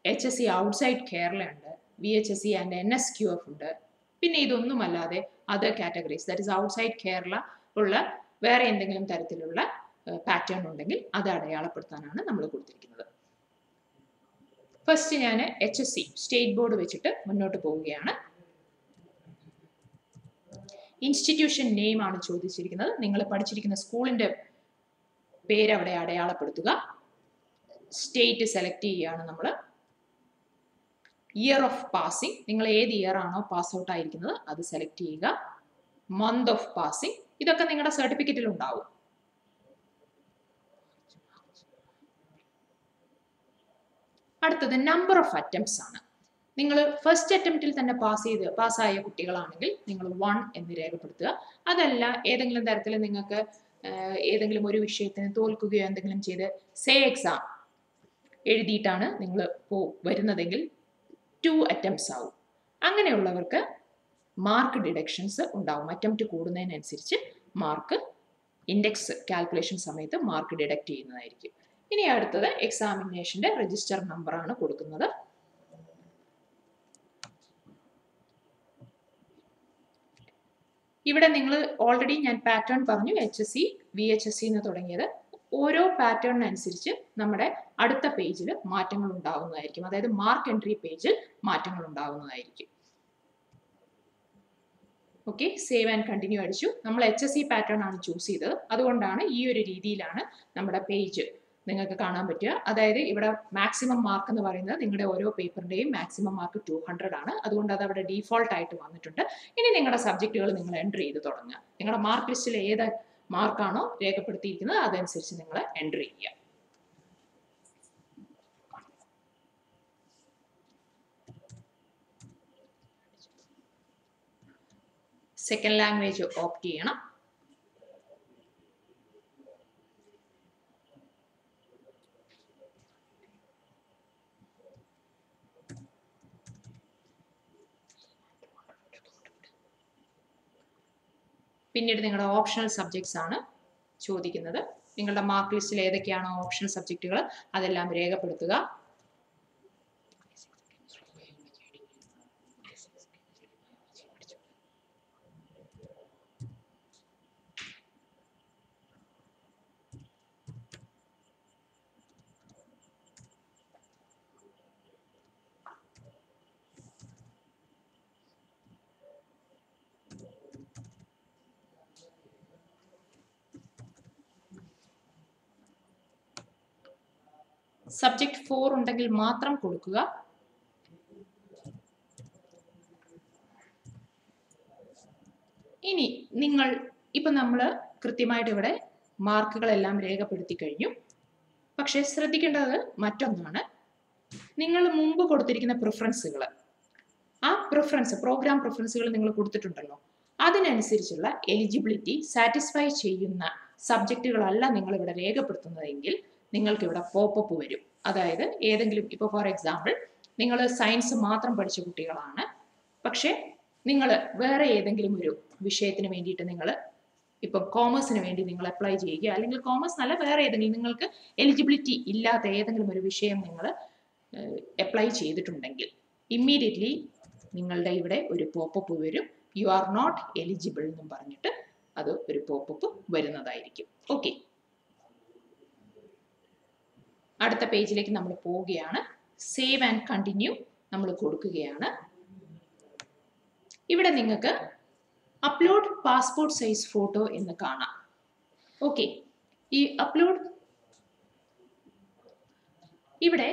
HSE outside Kerala ഉണ്ട്, VHSE ആൻഡ് NSQF ഉണ്ട്. പിന്നെ ഇതൊന്നുമല്ലാതെ other categories, that is outside Kerala ഉള്ള വേറെ എന്തെങ്കിലും തരത്തിലുള്ള പാറ്റേൺ ഉണ്ടെങ്കിൽ അത് അടയാളപ്പെടുത്താനാണ് നമ്മൾ കൊടുത്തിരിക്കുന്നത്. ഫസ്റ്റ് ഞാൻ HSE സ്റ്റേറ്റ് ബോർഡ് വെച്ചിട്ട് മുന്നോട്ട് പോവുകയാണ്. ഇൻസ്റ്റിറ്റ്യൂഷൻ നെയിം ആണ് ചോദിച്ചിരിക്കുന്നത്. നിങ്ങൾ പഠിച്ചിരിക്കുന്ന സ്കൂളിൻ്റെ പേര് അവിടെ അടയാളപ്പെടുത്തുക. സ്റ്റേറ്റ് സെലക്ട് ചെയ്യുകയാണ് നമ്മൾ. ഇയർ ഓഫ് പാസിംഗ്, നിങ്ങൾ ഏത് ഇയർ ആണോ പാസ് ഔട്ട് ആയിരിക്കുന്നത് അത് സെലക്ട് ചെയ്യുക. മന്ത് ഓഫ് പാസിംഗ്, ഇതൊക്കെ നിങ്ങളുടെ സർട്ടിഫിക്കറ്റിൽ ഉണ്ടാവും. അടുത്തത് നമ്പർ ഓഫ് അറ്റംപ്റ്റ്സ് ആണ്. നിങ്ങൾ ഫസ്റ്റ് അറ്റംപ്റ്റിൽ തന്നെ പാസ്സായ കുട്ടികളാണെങ്കിൽ നിങ്ങൾ 1 എന്ന് രേഖപ്പെടുത്തുക. അതല്ല ഏതെങ്കിലും തരത്തിൽ നിങ്ങൾക്ക് ഏതെങ്കിലും ഒരു വിഷയത്തിന് തോൽക്കുകയോ എന്തെങ്കിലും ചെയ്ത് എക്സാം എഴുതിയിട്ടാണ് നിങ്ങൾ വരുന്നതെങ്കിൽ 2 അറ്റംപ്റ്റ്സ് ആവും. അങ്ങനെയുള്ളവർക്ക് മാർക്ക് ഡിഡക്ഷൻസ് ഉണ്ടാവും. അറ്റംപ്റ്റ് കൂടുന്നതിനനുസരിച്ച് മാർക്ക് ഇൻഡെക്സ് കാൽക്കുലേഷൻ സമയത്ത് മാർക്ക് ഡിഡക്റ്റ് ചെയ്യുന്നതായിരിക്കും. ഇനി അടുത്തത് എക്സാമിനേഷൻ്റെ രജിസ്റ്റർ നമ്പറാണ് കൊടുക്കുന്നത്. ഇവിടെ നിങ്ങൾ ഓൾറെഡി ഞാൻ പാറ്റേൺ പറഞ്ഞു, HSE, VHSE എന്ന് തുടങ്ങിയത്. ഓരോ പാറ്റേണിനനുസരിച്ച് നമ്മുടെ അടുത്ത പേജിൽ മാറ്റങ്ങൾ ഉണ്ടാവുന്നതായിരിക്കും. അതായത് മാർക്ക് എൻട്രി പേജിൽ മാറ്റങ്ങൾ ഉണ്ടാവുന്നതായിരിക്കും. ഓക്കെ, സേവ് ആൻഡ് കണ്ടിന്യൂ അടിച്ചു. നമ്മൾ HSE പാറ്റേൺ ആണ് ചൂസ് ചെയ്തത്, അതുകൊണ്ടാണ് ഈ ഒരു രീതിയിലാണ് നമ്മുടെ പേജ് നിങ്ങൾക്ക് കാണാൻ പറ്റുക. അതായത് ഇവിടെ മാക്സിമം മാർക്ക് എന്ന് പറയുന്നത് നിങ്ങളുടെ ഓരോ പേപ്പറിൻ്റെയും മാക്സിമം മാർക്ക് 200 ആണ്. അതുകൊണ്ട് അത് അവിടെ ഡീഫോൾട്ട് ആയിട്ട് വന്നിട്ടുണ്ട്. ഇനി നിങ്ങളുടെ സബ്ജക്റ്റുകൾ നിങ്ങൾ എൻ്റർ ചെയ്ത് തുടങ്ങുക. നിങ്ങളുടെ മാർക്ക് ലിസ്റ്റിൽ ഏത് മാർക്കാണോ രേഖപ്പെടുത്തിയിരിക്കുന്നത് അതനുസരിച്ച് നിങ്ങൾ എൻ്റർ ചെയ്യുക. സെക്കൻഡ് ലാംഗ്വേജ് ഓപ്റ്റ് ചെയ്യണം. പിന്നീട് നിങ്ങളുടെ ഓപ്ഷണൽ സബ്ജക്ട്സ് ആണ് ചോദിക്കുന്നത്. നിങ്ങളുടെ മാർക്ക് ലിസ്റ്റിൽ ഏതൊക്കെയാണോ ഓപ്ഷണൽ സബ്ജക്റ്റുകൾ അതെല്ലാം രേഖപ്പെടുത്തുക. സബ്ജക്ട് 4 ഉണ്ടെങ്കിൽ മാത്രം കൊടുക്കുക. ഇനി നിങ്ങൾ ഇപ്പം നമ്മൾ കൃത്യമായിട്ട് ഇവിടെ മാർക്കുകളെല്ലാം രേഖപ്പെടുത്തി കഴിഞ്ഞു. പക്ഷേ ശ്രദ്ധിക്കേണ്ടത് മറ്റൊന്നാണ്, നിങ്ങൾ മുമ്പ് കൊടുത്തിരിക്കുന്ന പ്രിഫറൻസുകൾ, ആ പ്രോഗ്രാം പ്രിഫറൻസുകൾ നിങ്ങൾ കൊടുത്തിട്ടുണ്ടല്ലോ, അതിനനുസരിച്ചുള്ള എലിജിബിലിറ്റി സാറ്റിസ്ഫൈ ചെയ്യുന്ന സബ്ജക്റ്റുകളല്ല നിങ്ങളിവിടെ രേഖപ്പെടുത്തുന്നതെങ്കിൽ നിങ്ങൾക്കിവിടെ പോപ്പപ്പ് വരും. അതായത് ഏതെങ്കിലും, ഇപ്പോൾ ഫോർ എക്സാമ്പിൾ നിങ്ങൾ സയൻസ് മാത്രം പഠിച്ച കുട്ടികളാണ്, പക്ഷേ നിങ്ങൾ വേറെ ഏതെങ്കിലും ഒരു വിഷയത്തിന് വേണ്ടിയിട്ട് നിങ്ങൾ ഇപ്പം കോമേഴ്സിന് വേണ്ടി നിങ്ങൾ അപ്ലൈ ചെയ്യുക, അല്ലെങ്കിൽ കോമേഴ്സ് നല്ല വേറെ ഏതെങ്കിലും നിങ്ങൾക്ക് എലിജിബിലിറ്റി ഇല്ലാത്ത ഏതെങ്കിലും ഒരു വിഷയം നിങ്ങൾ അപ്ലൈ ചെയ്തിട്ടുണ്ടെങ്കിൽ ഇമ്മീഡിയറ്റ്ലി നിങ്ങളുടെ ഇവിടെ ഒരു പോപ്പപ്പ് വരും. യു ആർ നോട്ട് എലിജിബിൾ എന്നും പറഞ്ഞിട്ട് അത് ഒരു പോപ്പപ്പ് വരുന്നതായിരിക്കും. ഓക്കെ, അടുത്ത പേജിലേക്ക് നമ്മൾ പോവുകയാണ്. സേവ് ആൻഡ് കണ്ടിന്യൂ നമ്മൾ കൊടുക്കുകയാണ്. ഇവിടെ നിങ്ങൾക്ക് അപ്ലോഡ് പാസ്പോർട്ട് സൈസ് ഫോട്ടോ എന്ന് കാണാം. ഓക്കെ, ഈ ഇവിടെ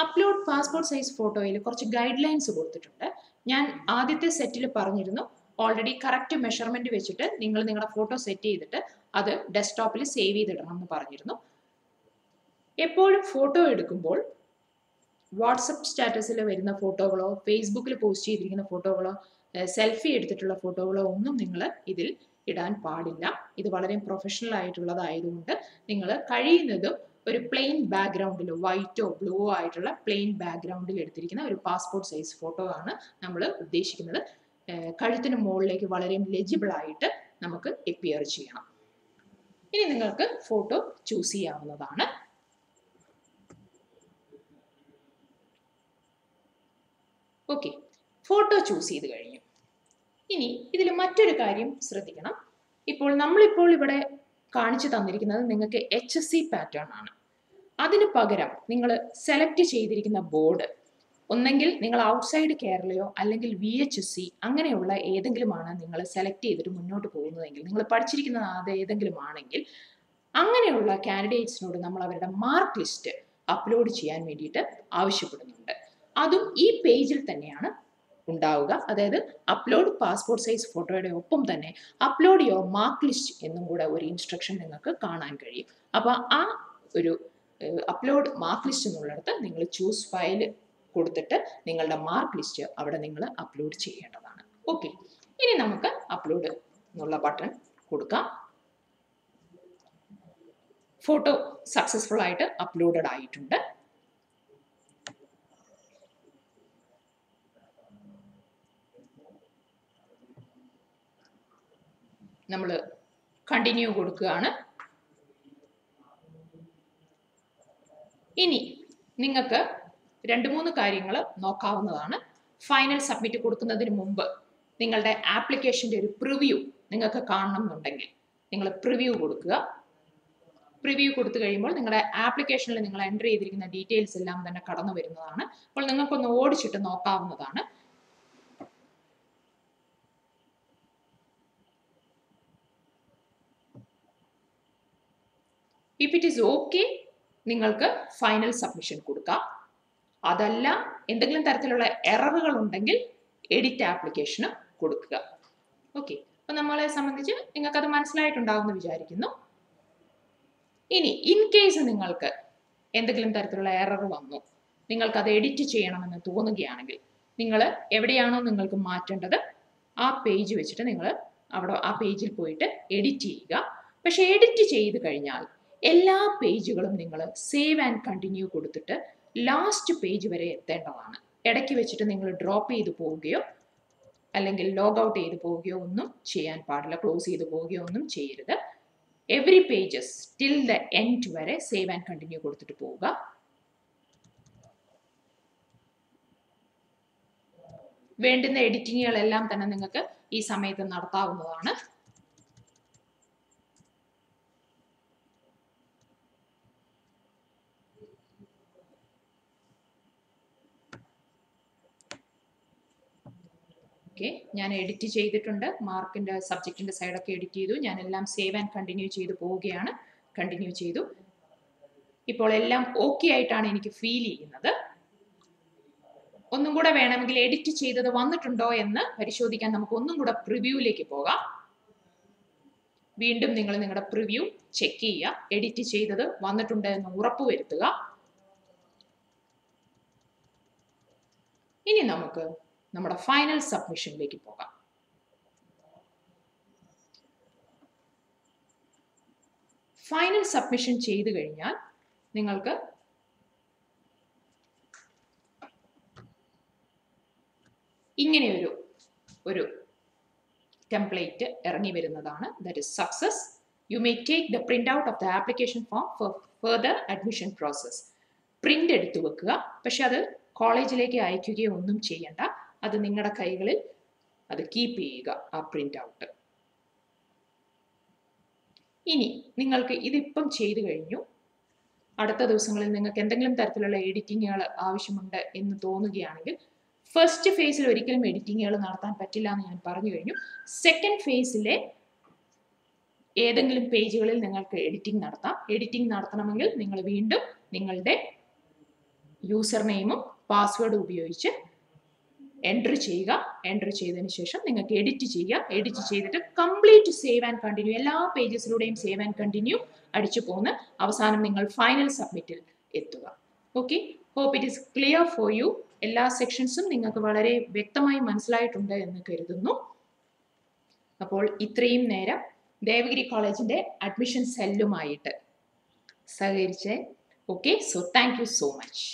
അപ്ലോഡ് പാസ്പോർട്ട് സൈസ് ഫോട്ടോയിൽ കുറച്ച് ഗൈഡ് ലൈൻസ് കൊടുത്തിട്ടുണ്ട്. ഞാൻ ആദ്യത്തെ സെറ്റിൽ പറഞ്ഞിരുന്നു, ഓൾറെഡി കറക്റ്റ് മെഷർമെന്റ് വെച്ചിട്ട് നിങ്ങൾ നിങ്ങളുടെ ഫോട്ടോ സെറ്റ് ചെയ്തിട്ട് അത് ഡെസ്ക്ടോപ്പിൽ സേവ് ചെയ്തിടണം എന്ന് പറഞ്ഞിരുന്നു. എപ്പോഴും ഫോട്ടോ എടുക്കുമ്പോൾ വാട്സപ്പ് സ്റ്റാറ്റസിൽ വരുന്ന ഫോട്ടോകളോ ഫേസ്ബുക്കിൽ പോസ്റ്റ് ചെയ്തിരിക്കുന്ന ഫോട്ടോകളോ സെൽഫി എടുത്തിട്ടുള്ള ഫോട്ടോകളോ ഒന്നും നിങ്ങൾ ഇതിൽ ഇടാൻ പാടില്ല. ഇത് വളരെ പ്രൊഫഷണൽ ആയിട്ടുള്ളതായതുകൊണ്ട് നിങ്ങൾ കഴിയുന്നതും ഒരു പ്ലെയിൻ ബാക്ക്ഗ്രൗണ്ടിലോ വൈറ്റോ ബ്ലൂവോ ആയിട്ടുള്ള പ്ലെയിൻ ബാക്ക്ഗ്രൗണ്ടിൽ എടുത്തിരിക്കുന്ന ഒരു പാസ്പോർട്ട് സൈസ് ഫോട്ടോ ആണ് നമ്മൾ ഉദ്ദേശിക്കുന്നത്. കഴുത്തിന് മുകളിലേക്ക് വളരെ ലെജിബിൾ ആയിട്ട് നമുക്ക് എപ്പിയർ ചെയ്യണം. ഇനി നിങ്ങൾക്ക് ഫോട്ടോ ചൂസ് ചെയ്യാവുന്നതാണ്. ഓക്കെ, ഫോട്ടോ ചൂസ് ചെയ്ത് കഴിഞ്ഞു. ഇനി ഇതിൽ മറ്റൊരു കാര്യം ശ്രദ്ധിക്കണം. നമ്മളിപ്പോൾ ഇവിടെ കാണിച്ചു തന്നിരിക്കുന്നത് നിങ്ങൾക്ക് HSC പാറ്റേൺ ആണ്. അതിന് പകരം നിങ്ങൾ സെലക്ട് ചെയ്തിരിക്കുന്ന ബോർഡ് ഒന്നെങ്കിൽ നിങ്ങൾ ഔട്ട്സൈഡ് കേരളയോ അല്ലെങ്കിൽ VHSC അങ്ങനെയുള്ള ഏതെങ്കിലുമാണ് നിങ്ങൾ സെലക്ട് ചെയ്തിട്ട് മുന്നോട്ട് പോകുന്നതെങ്കിൽ, നിങ്ങൾ പഠിച്ചിരിക്കുന്നത് അത് ഏതെങ്കിലും ആണെങ്കിൽ, അങ്ങനെയുള്ള കാൻഡിഡേറ്റ്സിനോട് നമ്മൾ അവരുടെ മാർക്ക് ലിസ്റ്റ് അപ്ലോഡ് ചെയ്യാൻ വേണ്ടിയിട്ട് ആവശ്യപ്പെടുന്നുണ്ട്. അതും ഈ പേജിൽ തന്നെയാണ് ഉണ്ടാവുക. അതായത് അപ്ലോഡ് പാസ്പോർട്ട് സൈസ് ഫോട്ടോയുടെ ഒപ്പം തന്നെ അപ്ലോഡ് യുവർ മാർക്ക് ലിസ്റ്റ് എന്നും കൂടെ ഒരു ഇൻസ്ട്രക്ഷൻ നിങ്ങൾക്ക് കാണാൻ കഴിയും. അപ്പോൾ ആ ഒരു അപ്ലോഡ് മാർക്ക് ലിസ്റ്റ് എന്നുള്ളിടത്ത് നിങ്ങൾ ചൂസ് ഫയൽ കൊടുത്തിട്ട് നിങ്ങളുടെ മാർക്ക് ലിസ്റ്റ് അവിടെ നിങ്ങൾ അപ്ലോഡ് ചെയ്യേണ്ടതാണ്. ഓക്കെ, ഇനി നമുക്ക് അപ്ലോഡ് എന്നുള്ള ബട്ടൺ കൊടുക്കാം. ഫോട്ടോ സക്സസ്ഫുൾ ആയിട്ട് അപ്ലോഡഡ് ആയിട്ടുണ്ട്. നമ്മൾ കണ്ടിന്യൂ കൊടുക്കുകയാണ്. ഇനി നിങ്ങൾക്ക് 2-3 കാര്യങ്ങൾ നോക്കാവുന്നതാണ്. ഫൈനൽ സബ്മിറ്റ് കൊടുക്കുന്നതിന് മുമ്പ് നിങ്ങളുടെ ആപ്ലിക്കേഷൻ്റെ ഒരു പ്രിവ്യൂ നിങ്ങൾക്ക് കാണണം എന്നുണ്ടെങ്കിൽ നിങ്ങൾ പ്രിവ്യൂ കൊടുക്കുക. പ്രിവ്യൂ കൊടുത്തു കഴിയുമ്പോൾ നിങ്ങളുടെ ആപ്ലിക്കേഷനിൽ നിങ്ങൾ എൻ്റർ ചെയ്തിരിക്കുന്ന ഡീറ്റെയിൽസ് എല്ലാം തന്നെ കടന്നു വരുന്നതാണ്. അപ്പോൾ നിങ്ങൾക്കൊന്ന് ഓടിച്ചിട്ട് നോക്കാവുന്നതാണ്. ഇഫ് ഇറ്റ് ഈസ് ഓക്കെ, നിങ്ങൾക്ക് ഫൈനൽ സബ്മിഷൻ കൊടുക്കാം. അതല്ല, എന്തെങ്കിലും തരത്തിലുള്ള എററുകൾ ഉണ്ടെങ്കിൽ എഡിറ്റ് ആപ്ലിക്കേഷന് കൊടുക്കുക. ഓക്കെ, അപ്പം നമ്മളെ സംബന്ധിച്ച് നിങ്ങൾക്കത് മനസ്സിലായിട്ടുണ്ടാവുമെന്ന് വിചാരിക്കുന്നു. ഇനി ഇൻ കേസ് നിങ്ങൾക്ക് എന്തെങ്കിലും തരത്തിലുള്ള എറർ വന്നു, നിങ്ങൾക്കത് എഡിറ്റ് ചെയ്യണമെന്ന് തോന്നുകയാണെങ്കിൽ നിങ്ങൾ എവിടെയാണോ നിങ്ങൾക്ക് മാറ്റേണ്ടത് ആ പേജ് വെച്ചിട്ട് നിങ്ങൾ അവിടെ ആ പേജിൽ പോയിട്ട് എഡിറ്റ് ചെയ്യുക. പക്ഷേ എഡിറ്റ് ചെയ്ത് കഴിഞ്ഞാൽ എല്ലാ പേജുകളും നിങ്ങൾ സേവ് ആൻഡ് കണ്ടിന്യൂ കൊടുത്തിട്ട് ലാസ്റ്റ് പേജ് വരെ എത്തേണ്ടതാണ്. ഇടയ്ക്ക് വെച്ചിട്ട് നിങ്ങൾ ഡ്രോപ്പ് ചെയ്ത് പോവുകയോ അല്ലെങ്കിൽ ലോഗ് ഔട്ട് ചെയ്ത് പോവുകയോ ഒന്നും ചെയ്യാൻ പാടില്ല. ക്ലോസ് ചെയ്ത് പോവുകയോ ഒന്നും ചെയ്യരുത്. Every pages till the end വരെ സേവ് ആൻഡ് കണ്ടിന്യൂ കൊടുത്തിട്ട് പോവുക. വേണ്ടുന്ന എഡിറ്റിങ്ങുകളെല്ലാം തന്നെ നിങ്ങൾക്ക് ഈ സമയത്ത് നടത്താവുന്നതാണ്. ഓക്കെ, ഞാൻ എഡിറ്റ് ചെയ്തിട്ടുണ്ട്. മാർക്കിൻ്റെ സബ്ജക്റ്റിൻ്റെ സൈഡൊക്കെ എഡിറ്റ് ചെയ്തു. ഞാനെല്ലാം സേവ് ആൻഡ് കണ്ടിന്യൂ ചെയ്ത് പോവുകയാണ്. കണ്ടിന്യൂ ചെയ്തു. ഇപ്പോൾ എല്ലാം ഓക്കെ ആയിട്ടാണ് എനിക്ക് ഫീൽ ചെയ്യുന്നത്. ഒന്നും കൂടെ വേണമെങ്കിൽ എഡിറ്റ് ചെയ്തത് വന്നിട്ടുണ്ടോ എന്ന് പരിശോധിക്കാൻ നമുക്ക് ഒന്നും കൂടെ പ്രിവ്യൂവിലേക്ക് പോകാം. വീണ്ടും നിങ്ങൾ നിങ്ങളുടെ പ്രിവ്യൂ ചെക്ക് ചെയ്യുക. എഡിറ്റ് ചെയ്തത് വന്നിട്ടുണ്ട് എന്ന് ഉറപ്പുവരുത്തുക. ഇനി നമുക്ക് നമ്മുടെ ഫൈനൽ സബ്മിഷനിലേക്ക് പോകാം. ഫൈനൽ സബ്മിഷൻ ചെയ്തു കഴിഞ്ഞാൽ നിങ്ങൾക്ക് ഇങ്ങനെ ഒരു ടെംപ്ലേറ്റ് ഇറങ്ങി വരുന്നതാണ്. That is success. You may take the print out of the application form four further admission process. Print എടുത്തു വെക്കുക. പക്ഷെ അത് കോളേജിലേക്ക് അയക്കുകയോ ഒന്നും ചെയ്യണ്ട. അത് നിങ്ങളുടെ കൈകളിൽ അത് കീപ്പ് ചെയ്യുക, ആ പ്രിന്റ് ഔട്ട്. ഇനി നിങ്ങൾക്ക് ഇതിപ്പം ചെയ്തു കഴിഞ്ഞു. അടുത്ത ദിവസങ്ങളിൽ നിങ്ങൾക്ക് എന്തെങ്കിലും തരത്തിലുള്ള എഡിറ്റിങ്ങുകൾ ആവശ്യമുണ്ട് എന്ന് തോന്നുകയാണെങ്കിൽ, ഫസ്റ്റ് ഫേസിൽ ഒരിക്കലും എഡിറ്റിങ്ങുകൾ നടത്താൻ പറ്റില്ല എന്ന് ഞാൻ പറഞ്ഞു കഴിഞ്ഞു. സെക്കൻഡ് ഫേസിലെ ഏതെങ്കിലും പേജുകളിൽ നിങ്ങൾക്ക് എഡിറ്റിംഗ് നടത്താം. എഡിറ്റിംഗ് നടത്തണമെങ്കിൽ നിങ്ങൾ വീണ്ടും നിങ്ങളുടെ യൂസർ നെയിമും പാസ്വേഡും ഉപയോഗിച്ച് എൻട്രി ചെയ്യുക. എൻട്രി ചെയ്തതിന് ശേഷം നിങ്ങൾക്ക് എഡിറ്റ് ചെയ്യുക. എഡിറ്റ് ചെയ്തിട്ട് കംപ്ലീറ്റ് സേവ് ആൻഡ് കണ്ടിന്യൂ, എല്ലാ പേജസിലൂടെയും സേവ് ആൻഡ് കണ്ടിന്യൂ അടിച്ചു പോന്ന് അവസാനം നിങ്ങൾ ഫൈനൽ സബ്മിറ്റിൽ എത്തുക. Okay, hope it is clear for you. എല്ലാ സെക്ഷൻസും നിങ്ങൾക്ക് വളരെ വ്യക്തമായി മനസ്സിലായിട്ടുണ്ട് എന്ന് കരുതുന്നു. അപ്പോൾ ഇത്രയും നേരം ദേവഗിരി കോളേജിൻ്റെ അഡ്മിഷൻ സെല്ലുമായിട്ട് സഹകരിച്ച് okay, so thank you so much.